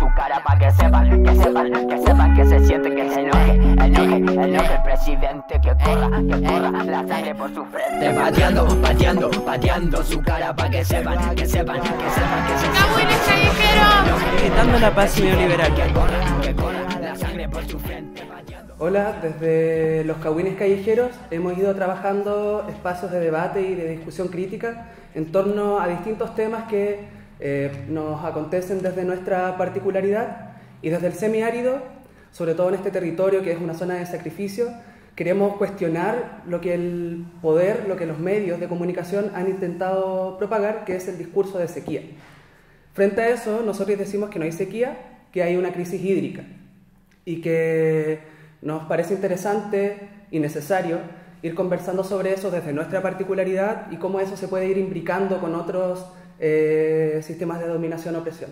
su cara pa' que sepan, que se siente, que se enoje el presidente, que corra la sangre por su frente. Pateando su cara pa' que sepan, que se siente. ¡Cagüines callejeros! Gritando la paz neoliberal. Que corra la sangre por su frente. Hola, desde los Cagüines Callejeros hemos ido trabajando espacios de debate y de discusión crítica en torno a distintos temas que nos acontecen desde nuestra particularidad, y desde el semiárido, sobre todo en este territorio que es una zona de sacrificio, queremos cuestionar lo que el poder, lo que los medios de comunicación han intentado propagar, que es el discurso de sequía. Frente a eso, nosotros decimos que no hay sequía, que hay una crisis hídrica, y que nos parece interesante y necesario ir conversando sobre eso desde nuestra particularidad y cómo eso se puede ir imbricando con otros sistemas de dominación o opresión.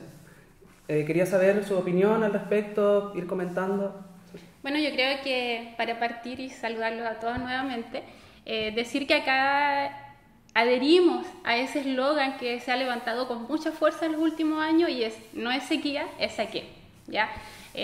Quería saber su opinión al respecto, ir comentando. Bueno, yo creo que para partir y saludarlos a todos nuevamente, decir que acá adherimos a ese eslogan que se ha levantado con mucha fuerza en los últimos años, y es: no es sequía, es saqueo, ¿ya?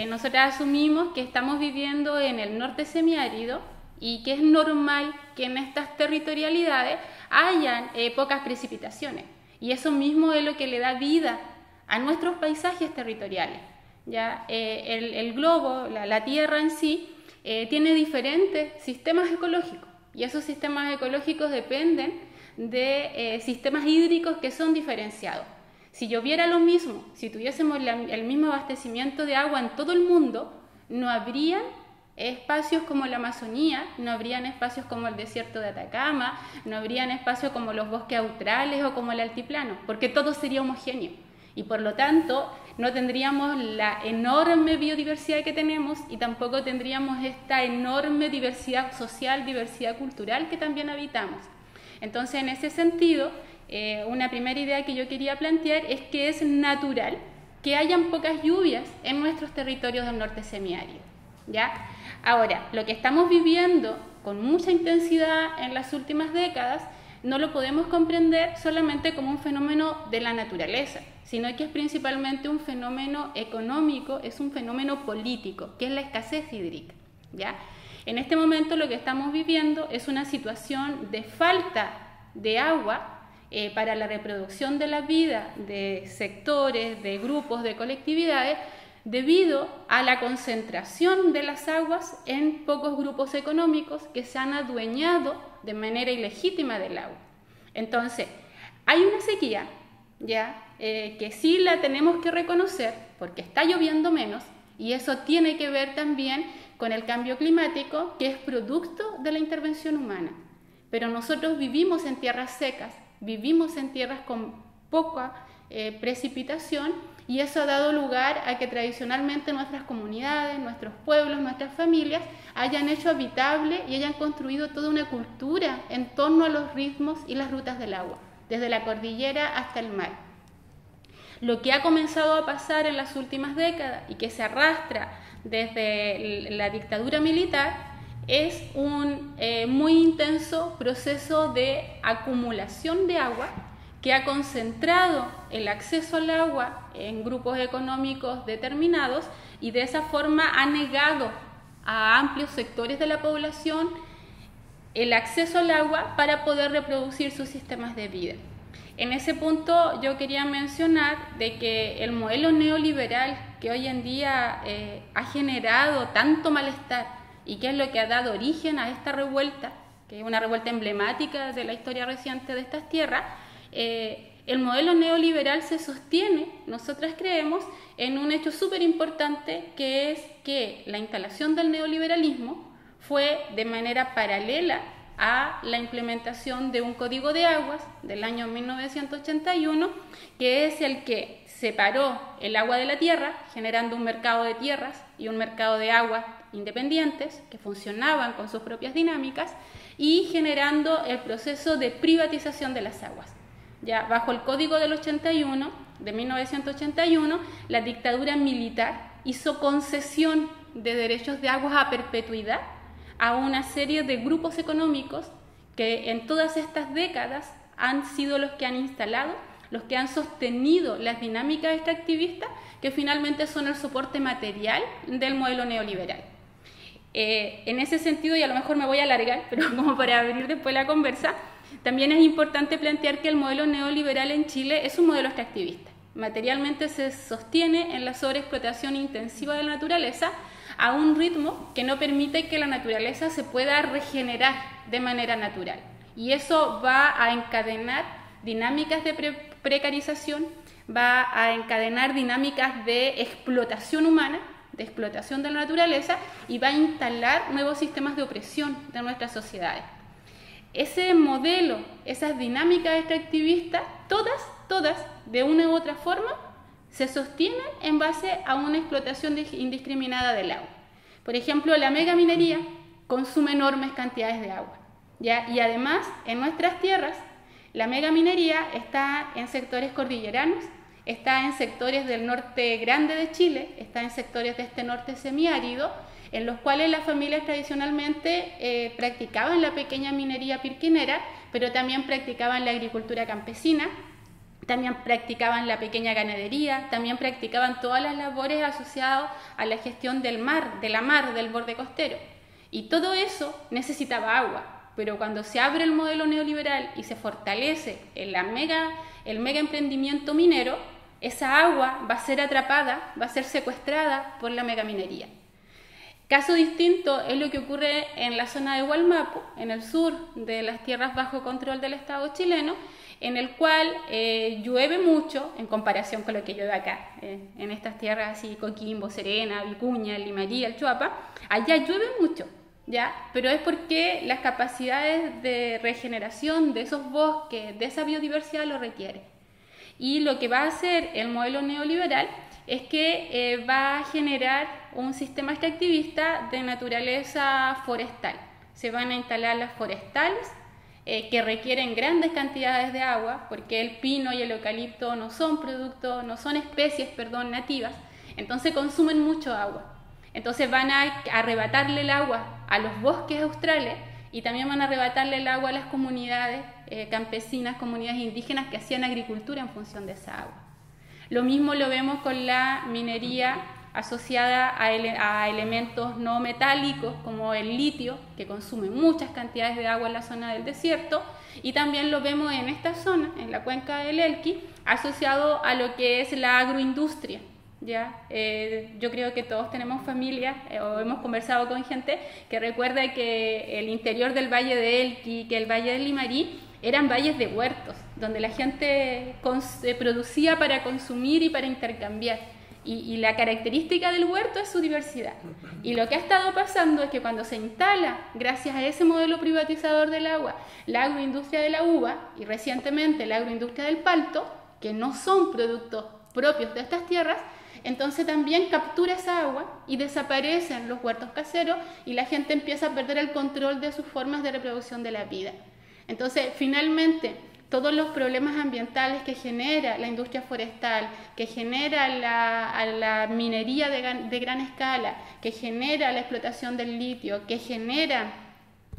Nosotras asumimos que estamos viviendo en el norte semiárido y que es normal que en estas territorialidades hayan pocas precipitaciones, y eso mismo es lo que le da vida a nuestros paisajes territoriales, ¿ya? El globo, la tierra en sí, tiene diferentes sistemas ecológicos, y esos sistemas ecológicos dependen de sistemas hídricos que son diferenciados. Si lloviera lo mismo, si tuviésemos el mismo abastecimiento de agua en todo el mundo, no habrían espacios como la Amazonía, no habrían espacios como el desierto de Atacama, no habrían espacios como los bosques australes o como el altiplano, porque todo sería homogéneo, y por lo tanto no tendríamos la enorme biodiversidad que tenemos, y tampoco tendríamos esta enorme diversidad social, diversidad cultural que también habitamos. Entonces, en ese sentido, una primera idea que yo quería plantear es que es natural que hayan pocas lluvias en nuestros territorios del norte semiárido, ¿ya? Ahora, lo que estamos viviendo con mucha intensidad en las últimas décadas no lo podemos comprender solamente como un fenómeno de la naturaleza, sino que es principalmente un fenómeno económico, es un fenómeno político, que es la escasez hídrica, ¿ya? En este momento lo que estamos viviendo es una situación de falta de agua para la reproducción de la vida de sectores, de grupos, de colectividades, debido a la concentración de las aguas en pocos grupos económicos que se han adueñado de manera ilegítima del agua. Entonces, hay una sequía, ¿ya? Que sí la tenemos que reconocer porque está lloviendo menos, y eso tiene que ver también con el cambio climático, que es producto de la intervención humana. Pero nosotros vivimos en tierras secas, vivimos en tierras con poca precipitación, y eso ha dado lugar a que tradicionalmente nuestras comunidades, nuestros pueblos, nuestras familias hayan hecho habitable y hayan construido toda una cultura en torno a los ritmos y las rutas del agua, desde la cordillera hasta el mar. Lo que ha comenzado a pasar en las últimas décadas y que se arrastra desde la dictadura militar es un muy intenso proceso de acumulación de agua que ha concentrado el acceso al agua en grupos económicos determinados, y de esa forma ha negado a amplios sectores de la población el acceso al agua para poder reproducir sus sistemas de vida. En ese punto yo quería mencionar de que el modelo neoliberal que hoy en día ha generado tanto malestar, y que es lo que ha dado origen a esta revuelta, que es una revuelta emblemática de la historia reciente de estas tierras, el modelo neoliberal se sostiene, nosotras creemos, en un hecho súper importante, que es que la instalación del neoliberalismo fue de manera paralela a la implementación de un código de aguas del año 1981, que es el que separó el agua de la tierra, generando un mercado de tierras y un mercado de aguas independientes que funcionaban con sus propias dinámicas, y generando el proceso de privatización de las aguas. Ya bajo el Código del 81, de 1981, la dictadura militar hizo concesión de derechos de aguas a perpetuidad a una serie de grupos económicos que en todas estas décadas han sido los que han instalado los que han sostenido las dinámicas extractivistas que finalmente son el soporte material del modelo neoliberal. En ese sentido, y a lo mejor me voy a alargar, pero como para abrir después la conversa, también es importante plantear que el modelo neoliberal en Chile es un modelo extractivista. Materialmente se sostiene en la sobreexplotación intensiva de la naturaleza a un ritmo que no permite que la naturaleza se pueda regenerar de manera natural. Y eso va a encadenar dinámicas de precarización, va a encadenar dinámicas de explotación humana, de explotación de la naturaleza, y va a instalar nuevos sistemas de opresión de nuestras sociedades. Ese modelo, esas dinámicas extractivistas, todas, de una u otra forma, se sostienen en base a una explotación indiscriminada del agua. Por ejemplo, la megaminería consume enormes cantidades de agua, ¿ya? Y además, en nuestras tierras, la megaminería está en sectores cordilleranos, está en sectores del norte grande de Chile, está en sectores de este norte semiárido, en los cuales las familias tradicionalmente practicaban la pequeña minería pirquinera, pero también practicaban la agricultura campesina, también practicaban la pequeña ganadería, también practicaban todas las labores asociadas a la gestión del mar, del borde costero. Y todo eso necesitaba agua, pero cuando se abre el modelo neoliberal y se fortalece el mega emprendimiento minero, esa agua va a ser atrapada, va a ser secuestrada por la megaminería. Caso distinto es lo que ocurre en la zona de Hualmapu, en el sur de las tierras bajo control del Estado chileno, en el cual llueve mucho en comparación con lo que llueve acá, en estas tierras así, Coquimbo, Serena, Vicuña, Limarí, el Choapa. Allá llueve mucho, ¿ya? Pero es porque las capacidades de regeneración de esos bosques, de esa biodiversidad lo requieren. Y lo que va a hacer el modelo neoliberal es que va a generar un sistema extractivista de naturaleza forestal. Se van a instalar las forestales que requieren grandes cantidades de agua, porque el pino y el eucalipto no son especies nativas, entonces consumen mucho agua. Entonces van a arrebatarle el agua a los bosques australes y también van a arrebatarle el agua a las comunidades campesinas, comunidades indígenas que hacían agricultura en función de esa agua. Lo mismo lo vemos con la minería asociada a elementos no metálicos como el litio, que consume muchas cantidades de agua en la zona del desierto, y también lo vemos en esta zona, en la cuenca del Elqui, asociado a lo que es la agroindustria. ¿Ya? Yo creo que todos tenemos familia o hemos conversado con gente que recuerda que el interior del Valle de Elqui, que el Valle del Limarí, eran valles de huertos, donde la gente producía para consumir y para intercambiar. Y la característica del huerto es su diversidad. Y lo que ha estado pasando es que cuando se instala, gracias a ese modelo privatizador del agua, la agroindustria de la uva y recientemente la agroindustria del palto, que no son productos propios de estas tierras, entonces también captura esa agua y desaparecen los huertos caseros y la gente empieza a perder el control de sus formas de reproducción de la vida. Entonces, finalmente, todos los problemas ambientales que genera la industria forestal, que genera la minería de gran escala, que genera la explotación del litio, que genera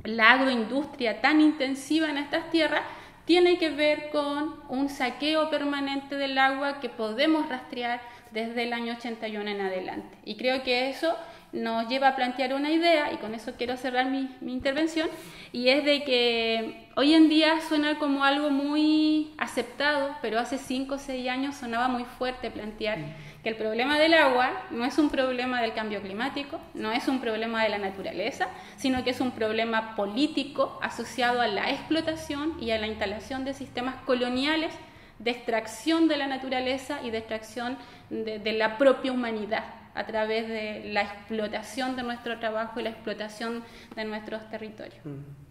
la agroindustria tan intensiva en estas tierras, tiene que ver con un saqueo permanente del agua que podemos rastrear desde el año 81 en adelante. Y creo que eso nos lleva a plantear una idea, y con eso quiero cerrar mi intervención, y es de que hoy en día suena como algo muy aceptado, pero hace 5 o 6 años sonaba muy fuerte plantear que el problema del agua no es un problema del cambio climático, no es un problema de la naturaleza, sino que es un problema político asociado a la explotación y a la instalación de sistemas coloniales de extracción de la naturaleza y de extracción de la propia humanidad a través de la explotación de nuestro trabajo y la explotación de nuestros territorios.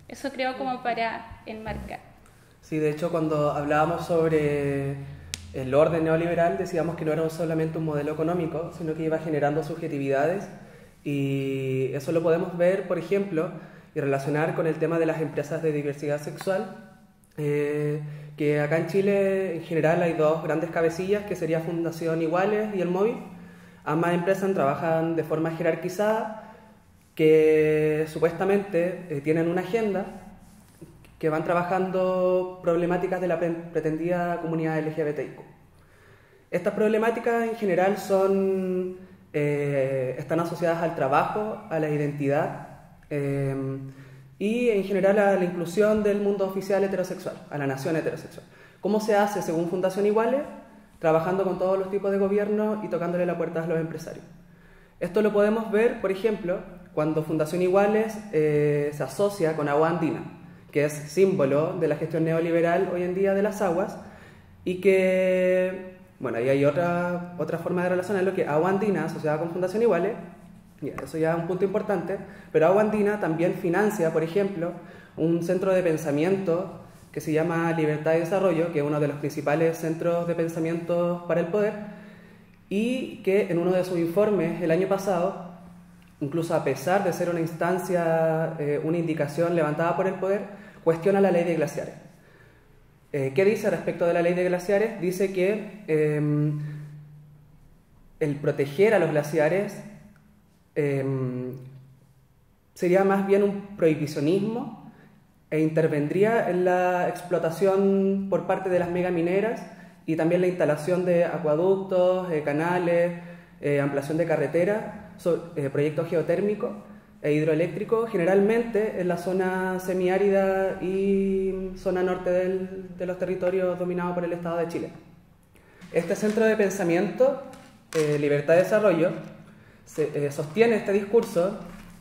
Eso creo como para enmarcar. Sí, de hecho cuando hablábamos sobre el orden neoliberal decíamos que no era solamente un modelo económico, sino que iba generando subjetividades, y eso lo podemos ver, por ejemplo, y relacionar con el tema de las empresas de diversidad sexual, que acá en Chile en general hay 2 grandes cabecillas, que sería Fundación Iguales y el Móvil. Ambas empresas trabajan de forma jerarquizada, que supuestamente tienen una agenda que van trabajando problemáticas de la pretendida comunidad LGBTIQ. Estas problemáticas en general están asociadas al trabajo, a la identidad y en general a la inclusión del mundo oficial heterosexual, a la nación heterosexual. ¿Cómo se hace según Fundación Iguales? Trabajando con todos los tipos de gobierno y tocándole la puerta a los empresarios. Esto lo podemos ver, por ejemplo, cuando Fundación Iguales se asocia con Agua Andina, que es símbolo de la gestión neoliberal hoy en día de las aguas, y que, bueno, ahí hay otra forma de relacionarlo, que Agua Andina asociada con Fundación Iguales, eso ya es un punto importante, pero Agua Andina también financia, por ejemplo, un centro de pensamiento que se llama Libertad y Desarrollo, que es uno de los principales centros de pensamiento para el poder, y que en uno de sus informes el año pasado, incluso a pesar de ser una instancia, una indicación levantada por el poder, cuestiona la ley de glaciares. ¿Qué dice respecto de la ley de glaciares? Dice que el proteger a los glaciares sería más bien un prohibicionismo e intervendría en la explotación por parte de las megamineras y también la instalación de acueductos, canales, ampliación de carreteras, proyectos geotérmicos e hidroeléctricos, generalmente en la zona semiárida y zona norte de los territorios dominados por el Estado de Chile. Este centro de pensamiento, Libertad y Desarrollo, sostiene este discurso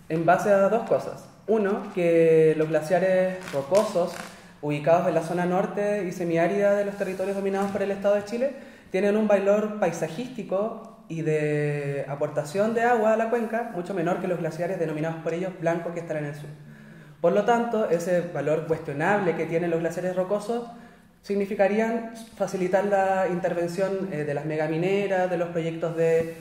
en base a dos cosas. Uno, que los glaciares rocosos ubicados en la zona norte y semiárida de los territorios dominados por el Estado de Chile tienen un valor paisajístico y de aportación de agua a la cuenca mucho menor que los glaciares denominados por ellos blancos que están en el sur. Por lo tanto, ese valor cuestionable que tienen los glaciares rocosos significarían facilitar la intervención de las megamineras, de los proyectos de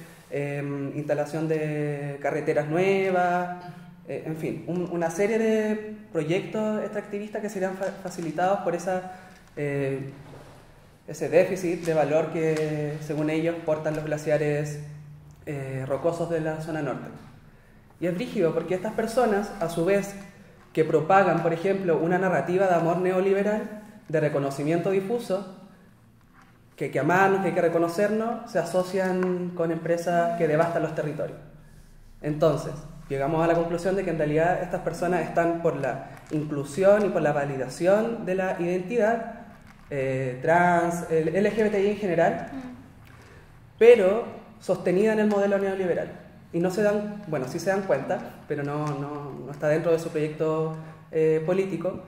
instalación de carreteras nuevas, en fin, una serie de proyectos extractivistas que serían facilitados por ese déficit de valor que, según ellos, portan los glaciares rocosos de la zona norte. Y es brígido porque estas personas, a su vez, que propagan, por ejemplo, una narrativa de amor neoliberal, de reconocimiento difuso, que hay que amarnos, que hay que reconocernos, se asocian con empresas que devastan los territorios. Entonces, llegamos a la conclusión de que en realidad estas personas están por la inclusión y por la validación de la identidad trans, LGBTI en general, pero sostenida en el modelo neoliberal. Y no se dan, bueno, sí se dan cuenta, pero no está dentro de su proyecto político,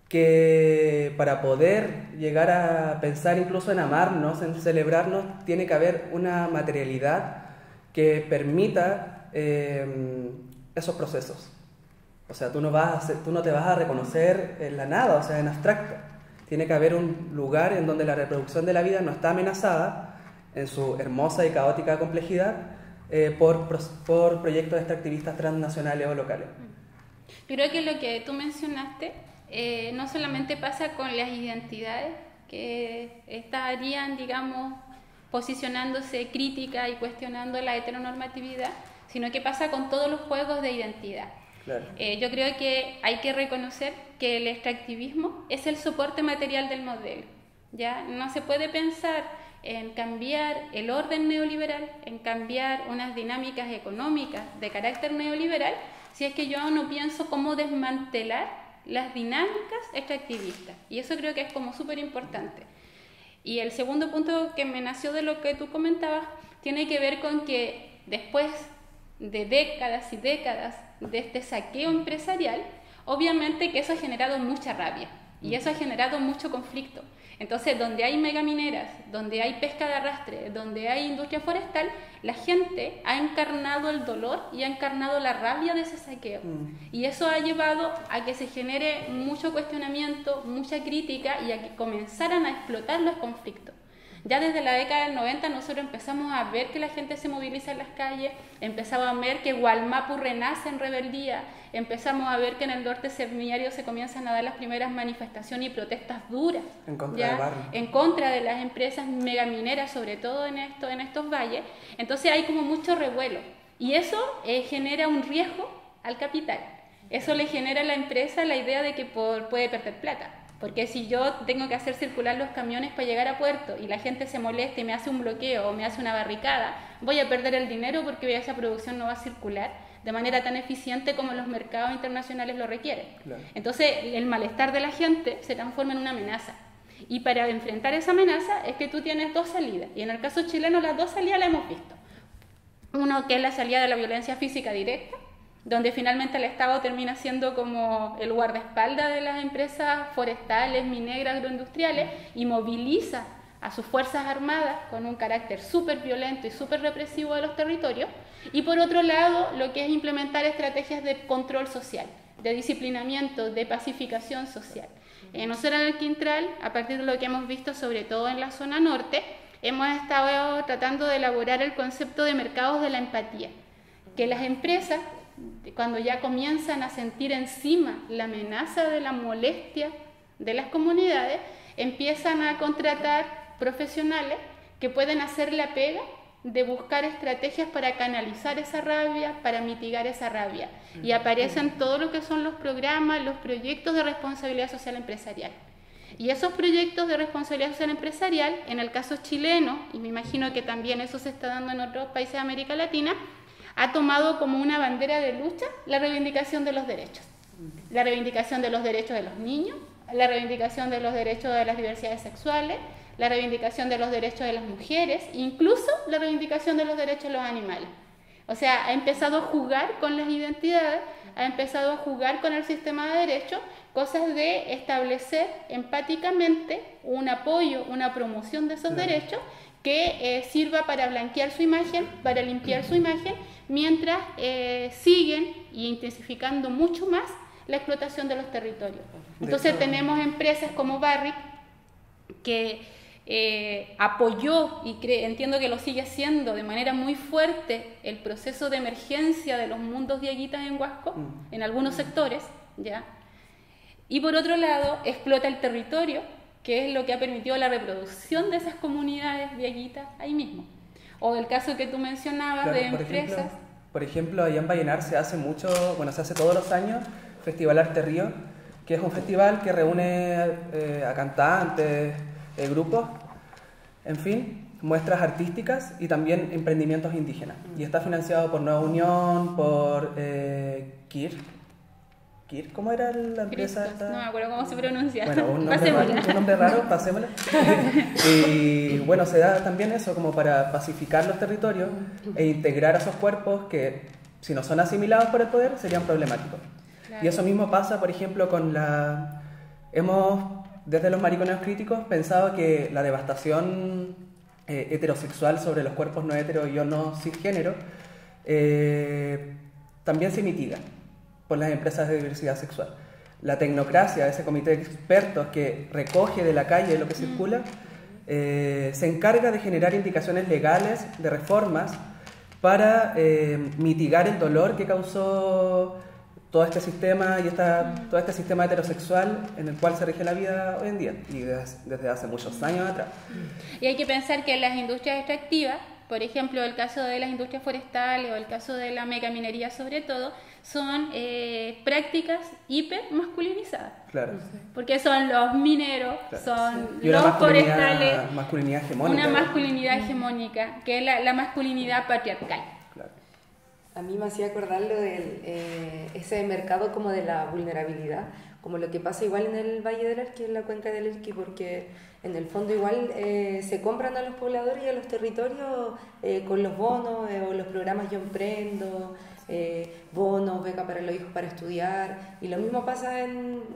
que para poder llegar a pensar incluso en amarnos, en celebrarnos, tiene que haber una materialidad que permita esos procesos. O sea, tú no te vas a reconocer en la nada, o sea, en abstracto. Tiene que haber un lugar en donde la reproducción de la vida no está amenazada en su hermosa y caótica complejidad por proyectos extractivistas transnacionales o locales. Yo creo que lo que tú mencionaste no solamente pasa con las identidades que estarían, digamos, posicionándose crítica y cuestionando la heteronormatividad, sino que pasa con todos los juegos de identidad. Claro. Yo creo que hay que reconocer que el extractivismo es el soporte material del modelo. ¿Ya? No se puede pensar en cambiar el orden neoliberal, en cambiar unas dinámicas económicas de carácter neoliberal, si es que yo no pienso cómo desmantelar las dinámicas extractivistas. Y eso creo que es como súper importante. Y el segundo punto que me nació de lo que tú comentabas tiene que ver con que después de décadas y décadas de este saqueo empresarial, obviamente que eso ha generado mucha rabia y eso ha generado mucho conflicto. Entonces, donde hay megamineras, donde hay pesca de arrastre, donde hay industria forestal, la gente ha encarnado el dolor y ha encarnado la rabia de ese saqueo. Y eso ha llevado a que se genere mucho cuestionamiento, mucha crítica y a que comenzaran a explotar los conflictos. Ya desde la década del 90 nosotros empezamos a ver que la gente se moviliza en las calles, empezamos a ver que Wallmapu renace en rebeldía, empezamos a ver que en el norte semiárido se comienzan a dar las primeras manifestaciones y protestas duras en contra de las empresas megamineras, sobre todo en estos valles. Entonces hay como mucho revuelo y eso genera un riesgo al capital. eso le genera a la empresa la idea de que puede perder plata. Porque si yo tengo que hacer circular los camiones para llegar a puerto y la gente se molesta y me hace un bloqueo o me hace una barricada, voy a perder el dinero porque esa producción no va a circular de manera tan eficiente como los mercados internacionales lo requieren. Claro. Entonces, el malestar de la gente se transforma en una amenaza. Y para enfrentar esa amenaza es que tú tienes dos salidas. Y en el caso chileno las dos salidas las hemos visto. Uno que es la salida de la violencia física directa, donde finalmente el Estado termina siendo como el guardaespaldas de las empresas forestales, mineras, agroindustriales y moviliza a sus fuerzas armadas con un carácter súper violento y súper represivo de los territorios. Y por otro lado, lo que es implementar estrategias de control social, de disciplinamiento, de pacificación social. Nosotros en el Quintral, a partir de lo que hemos visto, sobre todo en la zona norte, hemos estado tratando de elaborar el concepto de mercados de la empatía, que las empresas, cuando ya comienzan a sentir encima la amenaza de la molestia de las comunidades, empiezan a contratar profesionales que pueden hacer la pega de buscar estrategias para canalizar esa rabia, para mitigar esa rabia. Y aparecen todo lo que son los programas, los proyectos de responsabilidad social empresarial. Y esos proyectos de responsabilidad social empresarial, en el caso chileno, y me imagino que también eso se está dando en otros países de América Latina, ha tomado como una bandera de lucha la reivindicación de los derechos. La reivindicación de los derechos de los niños, la reivindicación de los derechos de las diversidades sexuales, la reivindicación de los derechos de las mujeres, incluso la reivindicación de los derechos de los animales. O sea, ha empezado a jugar con las identidades, ha empezado a jugar con el sistema de derechos, cosas de establecer empáticamente un apoyo, una promoción de esos derechos que sirva para blanquear su imagen, para limpiar su imagen, mientras siguen intensificando mucho más la explotación de los territorios. Entonces tenemos empresas como Barrick que apoyó y entiendo que lo sigue haciendo de manera muy fuerte el proceso de emergencia de los mundos dieguitas en Huasco, en algunos sectores, ¿ya? Y por otro lado, explota el territorio, que es lo que ha permitido la reproducción de esas comunidades dieguitas ahí mismo. O el caso que tú mencionabas, claro, de empresas. Por ejemplo, allá en Vallenar se hace mucho, bueno, se hace todos los años, Festival Arte Río, que es un festival que reúne a cantantes, grupos, en fin, muestras artísticas y también emprendimientos indígenas. Y está financiado por Nueva Unión, por KIR, ¿cómo era la empresa esta? No me acuerdo cómo se pronuncia. Bueno, un nombre raro, pasémosla. Y bueno, se da también eso como para pacificar los territorios e integrar a esos cuerpos que, si no son asimilados por el poder, serían problemáticos. Claro. Y eso mismo pasa, por ejemplo, con la... Hemos, desde los mariconeos críticos, pensado que la devastación heterosexual sobre los cuerpos no hetero y o no cisgénero también se mitiga por las empresas de diversidad sexual. La tecnocracia, ese comité de expertos que recoge de la calle lo que circula, se encarga de generar indicaciones legales de reformas para mitigar el dolor que causó todo este sistema y todo este sistema heterosexual en el cual se rige la vida hoy en día y desde hace muchos años atrás. Y hay que pensar que las industrias extractivas, por ejemplo, el caso de las industrias forestales o el caso de la megaminería sobre todo, son prácticas hiper masculinizadas. Claro. Porque son los mineros, claro, son sí, los forestales, masculinidad hegemónica, una masculinidad hegemónica, que es la masculinidad patriarcal. Claro. A mí me hacía acordar lo de ese mercado como de la vulnerabilidad, como lo que pasa igual en el Valle del Elqui, en la cuenca del Elqui, porque en el fondo igual se compran a los pobladores y a los territorios con los bonos o los programas Yo Emprendo, bonos, beca para los hijos para estudiar, y lo mismo pasa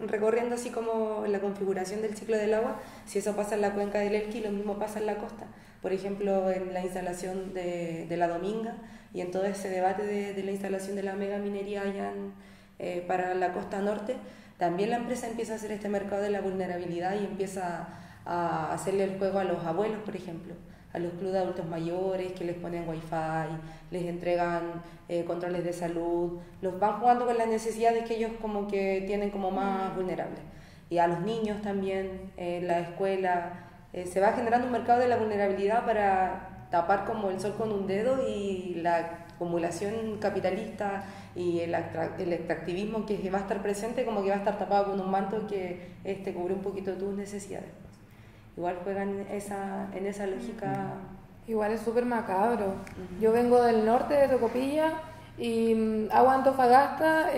recorriendo así como la configuración del ciclo del agua. Si eso pasa en la cuenca del Elqui, lo mismo pasa en la costa, por ejemplo en la instalación de la Dominga y en todo ese debate de la instalación de la megaminería allá para la costa norte. También la empresa empieza a hacer este mercado de la vulnerabilidad y empieza a hacerle el juego a los abuelos, por ejemplo, a los clubes de adultos mayores que les ponen wifi, les entregan controles de salud, los van jugando con las necesidades que ellos como que tienen como más vulnerables. Y a los niños también, en la escuela, se va generando un mercado de la vulnerabilidad para tapar como el sol con un dedo y la acumulación capitalista y el extractivismo que va a estar presente, como que va a estar tapado con un manto que cubre un poquito tus necesidades. Igual juegan en esa lógica. Igual es súper macabro. Yo vengo del norte de Tocopilla y Agua Antofagasta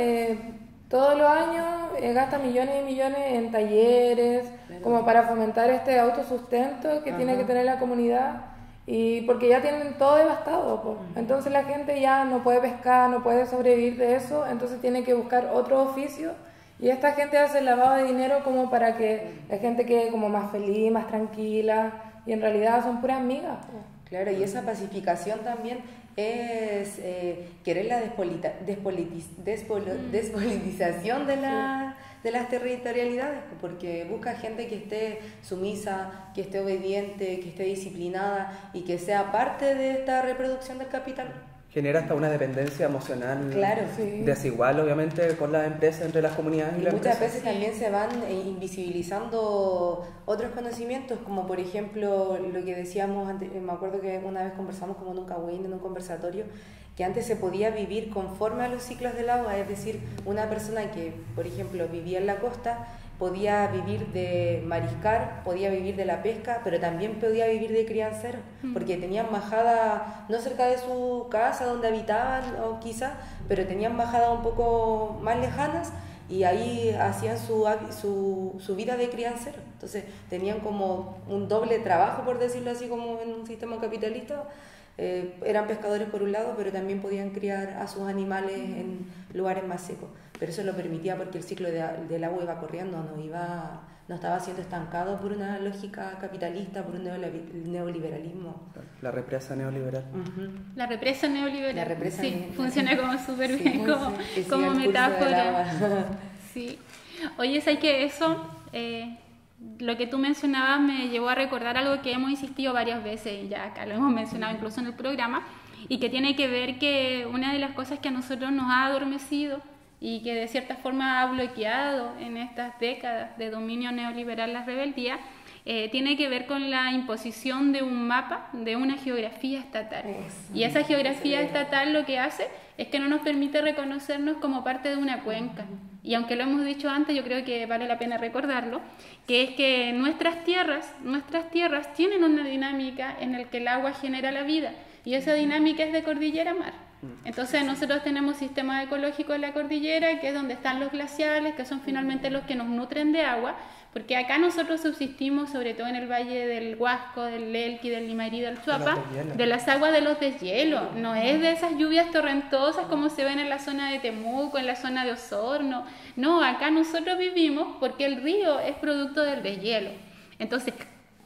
todos los años gasta millones y millones en talleres, como para fomentar este autosustento que tiene que tener la comunidad, y porque ya tienen todo devastado, pues. Entonces la gente ya no puede pescar, no puede sobrevivir de eso, entonces tiene que buscar otro oficio, y esta gente hace el lavado de dinero como para que la gente quede como más feliz, más tranquila, y en realidad son puras migas, pues. Claro, y esa pacificación también es querer la despolitización de las territorialidades, porque busca gente que esté sumisa, que esté obediente, que esté disciplinada y que sea parte de esta reproducción del capital. Genera hasta una dependencia emocional, claro, desigual, obviamente, con las empresas, entre las comunidades y las muchas empresas. veces también se van invisibilizando otros conocimientos, como por ejemplo lo que decíamos antes. Me acuerdo que una vez conversamos como en un cagüín, en un conversatorio, que antes se podía vivir conforme a los ciclos del agua, es decir, una persona que, por ejemplo, vivía en la costa podía vivir de mariscar, podía vivir de la pesca, pero también podía vivir de criancero, porque tenían majada, no cerca de su casa donde habitaban, o quizá, pero tenían majadas un poco más lejanas, y ahí hacían su vida de criancero. Entonces tenían como un doble trabajo, por decirlo así, como en un sistema capitalista. Eran pescadores por un lado, pero también podían criar a sus animales en lugares más secos. Pero eso lo permitía porque el ciclo del agua iba corriendo, no estaba siendo estancado por una lógica capitalista, por un neoliberalismo. La represa neoliberal. La represa neoliberal. La represa funciona como súper bien, como metáfora. Sí. Oye, ¿sabes qué? Eso, lo que tú mencionabas me llevó a recordar algo que hemos insistido varias veces, y ya acá lo hemos mencionado incluso en el programa, y que tiene que ver que una de las cosas que a nosotros nos ha adormecido y que de cierta forma ha bloqueado en estas décadas de dominio neoliberal la rebeldía, tiene que ver con la imposición de un mapa, de una geografía estatal. Y esa geografía estatal lo que hace es que no nos permite reconocernos como parte de una cuenca. Y aunque lo hemos dicho antes, yo creo que vale la pena recordarlo, que es que nuestras tierras tienen una dinámica en la que el agua genera la vida, y esa dinámica es de cordillera a mar. Entonces nosotros tenemos sistemas ecológicos en la cordillera, que es donde están los glaciales, que son finalmente los que nos nutren de agua, porque acá nosotros subsistimos, sobre todo en el valle del Huasco, del Elqui, del Limarí, del Chuapa, de las aguas de los deshielos. No es de esas lluvias torrentosas como se ven en la zona de Temuco, en la zona de Osorno. No, acá nosotros vivimos porque el río es producto del deshielo. Entonces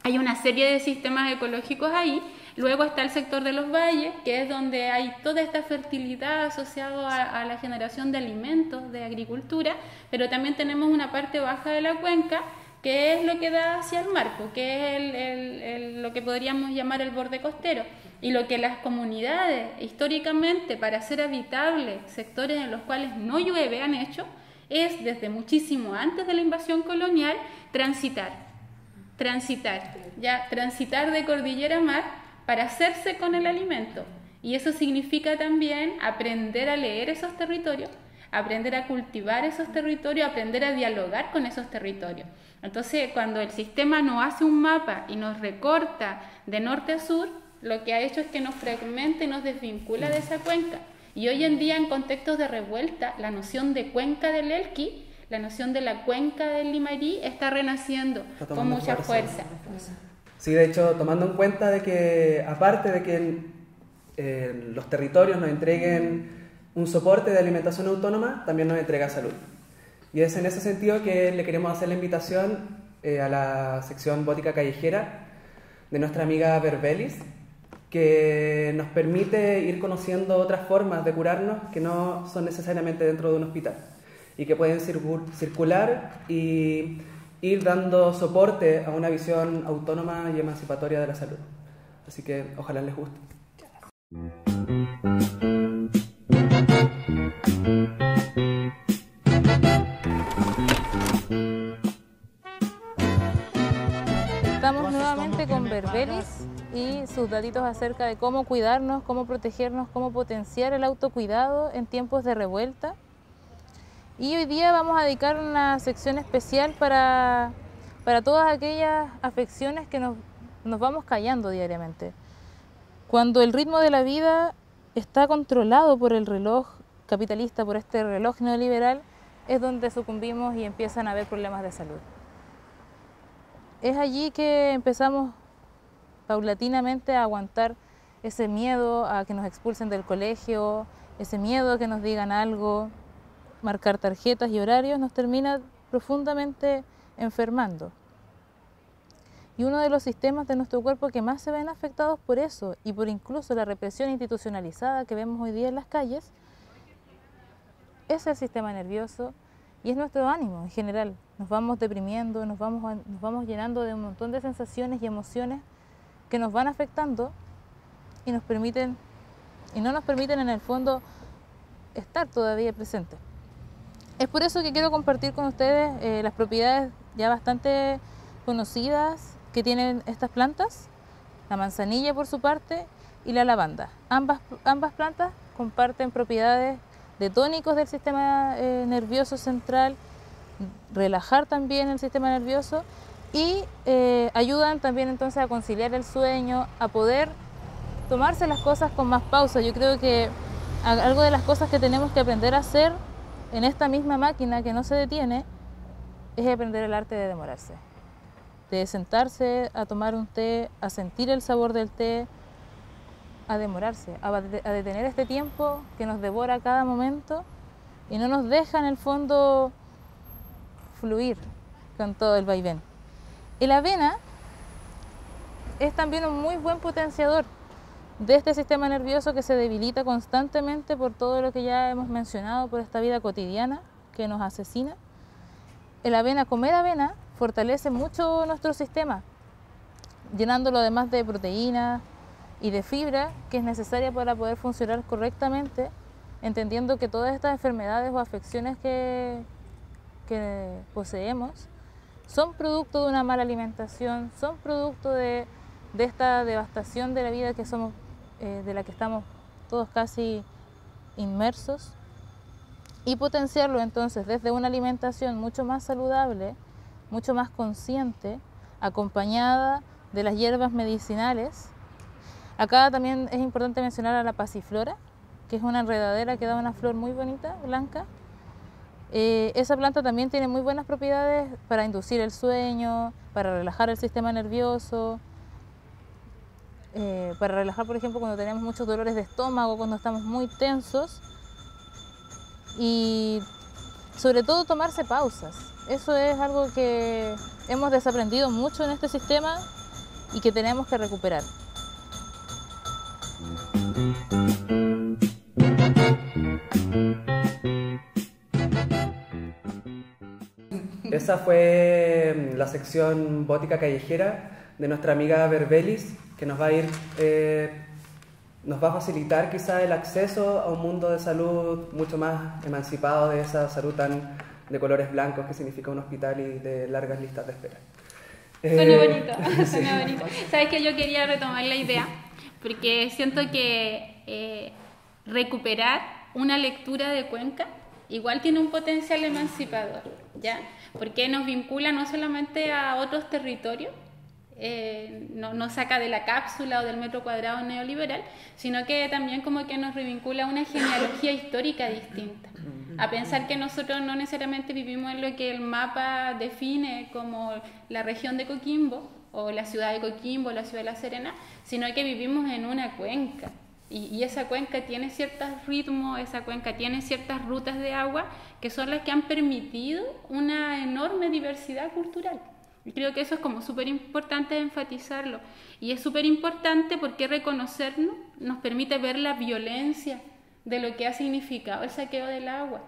hay una serie de sistemas ecológicos ahí. Luego está el sector de los valles, que es donde hay toda esta fertilidad asociada a la generación de alimentos, de agricultura, pero también tenemos una parte baja de la cuenca, que es lo que da hacia el mar, que es lo que podríamos llamar el borde costero. Y lo que las comunidades, históricamente, para hacer habitables sectores en los cuales no llueve, han hecho, es, desde muchísimo antes de la invasión colonial, transitar de cordillera a mar, para hacerse con el alimento. Y eso significa también aprender a leer esos territorios, aprender a cultivar esos territorios, aprender a dialogar con esos territorios. Entonces, cuando el sistema nos hace un mapa y nos recorta de norte a sur, lo que ha hecho es que nos fragmenta y nos desvincula de esa cuenca. Y hoy en día, en contextos de revuelta, la noción de cuenca del Elqui, la noción de la cuenca del Limarí, está renaciendo con mucha fuerza. Sí, de hecho, tomando en cuenta de que, aparte de que los territorios nos entreguen un soporte de alimentación autónoma, también nos entrega salud. Y es en ese sentido que le queremos hacer la invitación a la sección Bótica Callejera de nuestra amiga Verbelis, que nos permite ir conociendo otras formas de curarnos que no son necesariamente dentro de un hospital, y que pueden circular y ir dando soporte a una visión autónoma y emancipatoria de la salud. Así que ojalá les guste. Estamos nuevamente con Verbelis, y sus datitos acerca de cómo cuidarnos, cómo protegernos, cómo potenciar el autocuidado en tiempos de revuelta. Y hoy día vamos a dedicar una sección especial para todas aquellas afecciones que nos vamos callando diariamente. Cuando el ritmo de la vida está controlado por el reloj capitalista, por este reloj neoliberal, es donde sucumbimos y empiezan a haber problemas de salud. Es allí que empezamos paulatinamente a aguantar ese miedo a que nos expulsen del colegio, ese miedo a que nos digan algo, marcar tarjetas y horarios nos termina profundamente enfermando. Y uno de los sistemas de nuestro cuerpo que más se ven afectados por eso y por incluso la represión institucionalizada que vemos hoy día en las calles es el sistema nervioso y es nuestro ánimo en general. Nos vamos deprimiendo, nos vamos llenando de un montón de sensaciones y emociones que nos van afectando y no nos permiten en el fondo estar todavía presentes. Es por eso que quiero compartir con ustedes las propiedades ya bastante conocidas que tienen estas plantas, la manzanilla por su parte y la lavanda. Ambas plantas comparten propiedades de tónicos del sistema nervioso central, relajar también el sistema nervioso y ayudan también entonces a conciliar el sueño, a poder tomarse las cosas con más pausa. Yo creo que algo de las cosas que tenemos que aprender a hacer en esta misma máquina que no se detiene es aprender el arte de demorarse, de sentarse a tomar un té, a sentir el sabor del té, a demorarse, a detener este tiempo que nos devora cada momento y no nos deja en el fondo fluir con todo el vaivén. Y la avena es también un muy buen potenciador de este sistema nervioso que se debilita constantemente por todo lo que ya hemos mencionado, por esta vida cotidiana que nos asesina. Comer avena fortalece mucho nuestro sistema, llenándolo además de proteínas y de fibra que es necesaria para poder funcionar correctamente, entendiendo que todas estas enfermedades o afecciones que poseemos son producto de una mala alimentación, son producto de esta devastación de la vida que somos, de la que estamos todos casi inmersos, y potenciarlo entonces desde una alimentación mucho más saludable, mucho más consciente, acompañada de las hierbas medicinales. Acá también es importante mencionar a la pasiflora, que es una enredadera que da una flor muy bonita, blanca. Esa planta también tiene muy buenas propiedades para inducir el sueño, para relajar el sistema nervioso, para relajar, por ejemplo, cuando tenemos muchos dolores de estómago, cuando estamos muy tensos, y sobre todo tomarse pausas. Eso es algo que hemos desaprendido mucho en este sistema y que tenemos que recuperar. Esa fue la sección Bótica Callejera de nuestra amiga Verbelis, que nos va a facilitar quizá el acceso a un mundo de salud mucho más emancipado de esa salud tan de colores blancos que significa un hospital y de largas listas de espera. Suena bonito, suena bonito. Sabes que yo quería retomar la idea, porque siento que recuperar una lectura de Cuenca igual tiene un potencial emancipador, ¿ya? Porque nos vincula no solamente a otros territorios, nos saca de la cápsula o del metro cuadrado neoliberal, sino que también como que nos revincula a una genealogía histórica distinta. A pensar que nosotros no necesariamente vivimos en lo que el mapa define como la región de Coquimbo, o la ciudad de Coquimbo, o la ciudad de La Serena, sino que vivimos en una cuenca. Y esa cuenca tiene ciertos ritmos, esa cuenca tiene ciertas rutas de agua que son las que han permitido una enorme diversidad cultural. Y creo que eso es como súper importante enfatizarlo. Y es súper importante porque reconocernos nos permite ver la violencia de lo que ha significado el saqueo del agua.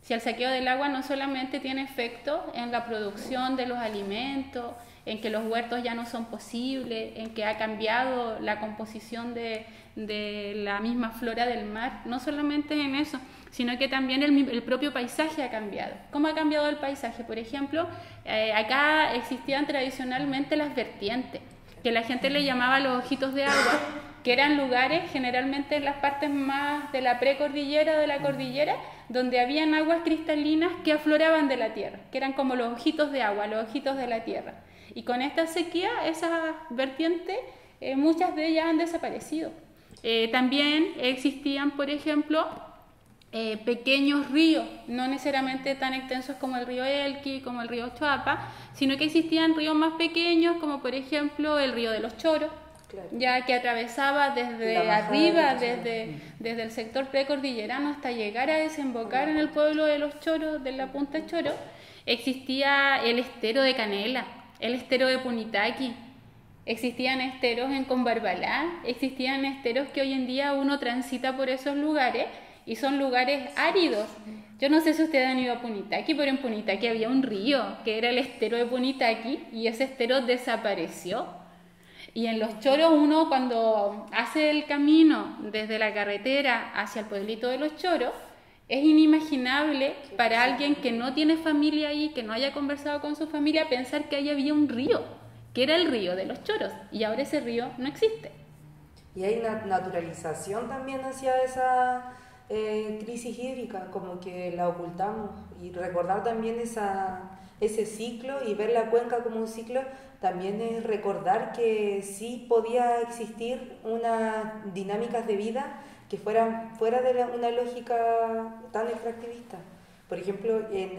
Si el saqueo del agua no solamente tiene efecto en la producción de los alimentos, en que los huertos ya no son posibles, en que ha cambiado la composición de la misma flora del mar, no solamente en eso, sino que también el propio paisaje ha cambiado. ¿Cómo ha cambiado el paisaje? Por ejemplo, acá existían tradicionalmente las vertientes, que la gente le llamaba los ojitos de agua, que eran lugares generalmente en las partes más de la precordillera o de la cordillera, donde habían aguas cristalinas que afloraban de la tierra, que eran como los ojitos de agua, los ojitos de la tierra. Y con esta sequía, esas vertientes, muchas de ellas han desaparecido. También existían, por ejemplo, pequeños ríos, no necesariamente tan extensos como el río Elqui, como el río Choapa, sino que existían ríos más pequeños, como por ejemplo el río de los Choros, claro, ya que atravesaba desde arriba, desde el sector precordillerano hasta llegar a desembocar en el pueblo de los Choros, de la Punta Choro. Existía el estero de Canela, el estero de Punitaqui, existían esteros en Combarbalá, existían esteros que hoy en día uno transita por esos lugares y son lugares áridos. Yo no sé si ustedes han ido a Punitaqui, pero en Punitaqui había un río que era el estero de Punitaqui y ese estero desapareció. Y en los Choros uno cuando hace el camino desde la carretera hacia el pueblito de los Choros, es inimaginable para alguien que no tiene familia ahí, que no haya conversado con su familia, pensar que ahí había un río, que era el río de los Choros, y ahora ese río no existe. Y hay una naturalización también hacia esa crisis hídrica, como que la ocultamos, y recordar también ese ciclo y ver la cuenca como un ciclo también es recordar que sí podía existir unas dinámicas de vida que fueran fuera de una lógica tan extractivista. Por ejemplo, en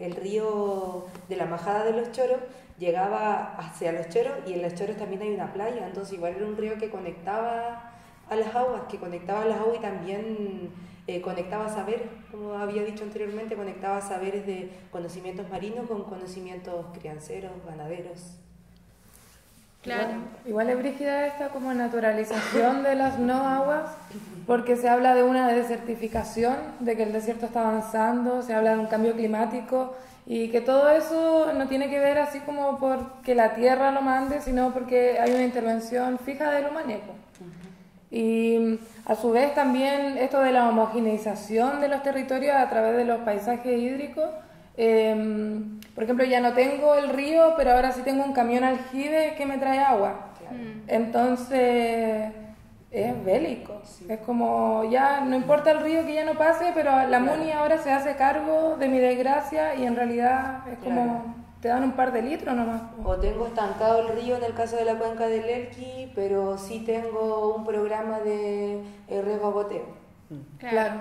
el río de la Majada de los Choros llegaba hacia los Choros y en los Choros también hay una playa, entonces igual era un río que conectaba a las aguas, y también conectaba saberes, como había dicho anteriormente, conectaba saberes de conocimientos marinos con conocimientos crianceros, ganaderos. Claro. Igual es brígida esta como naturalización de las no aguas, porque se habla de una desertificación, de que el desierto está avanzando, se habla de un cambio climático y que todo eso no tiene que ver así como porque la tierra lo mande, sino porque hay una intervención fija del humanismo. Y a su vez también esto de la homogeneización de los territorios a través de los paisajes hídricos. Por ejemplo, ya no tengo el río, pero ahora sí tengo un camión aljibe que me trae agua. Claro. Entonces es bélico. Sí. Es como ya no importa el río que ya no pase, pero la MUNI ahora se hace cargo de mi desgracia y en realidad es como te dan un par de litros nomás. O tengo estancado el río en el caso de la cuenca del Elqui, pero sí tengo un programa de riego a goteo. Claro.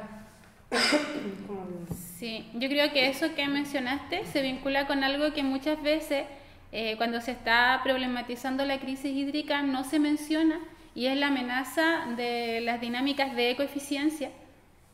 Sí, yo creo que eso que mencionaste se vincula con algo que muchas veces cuando se está problematizando la crisis hídrica no se menciona, y es la amenaza de las dinámicas de ecoeficiencia,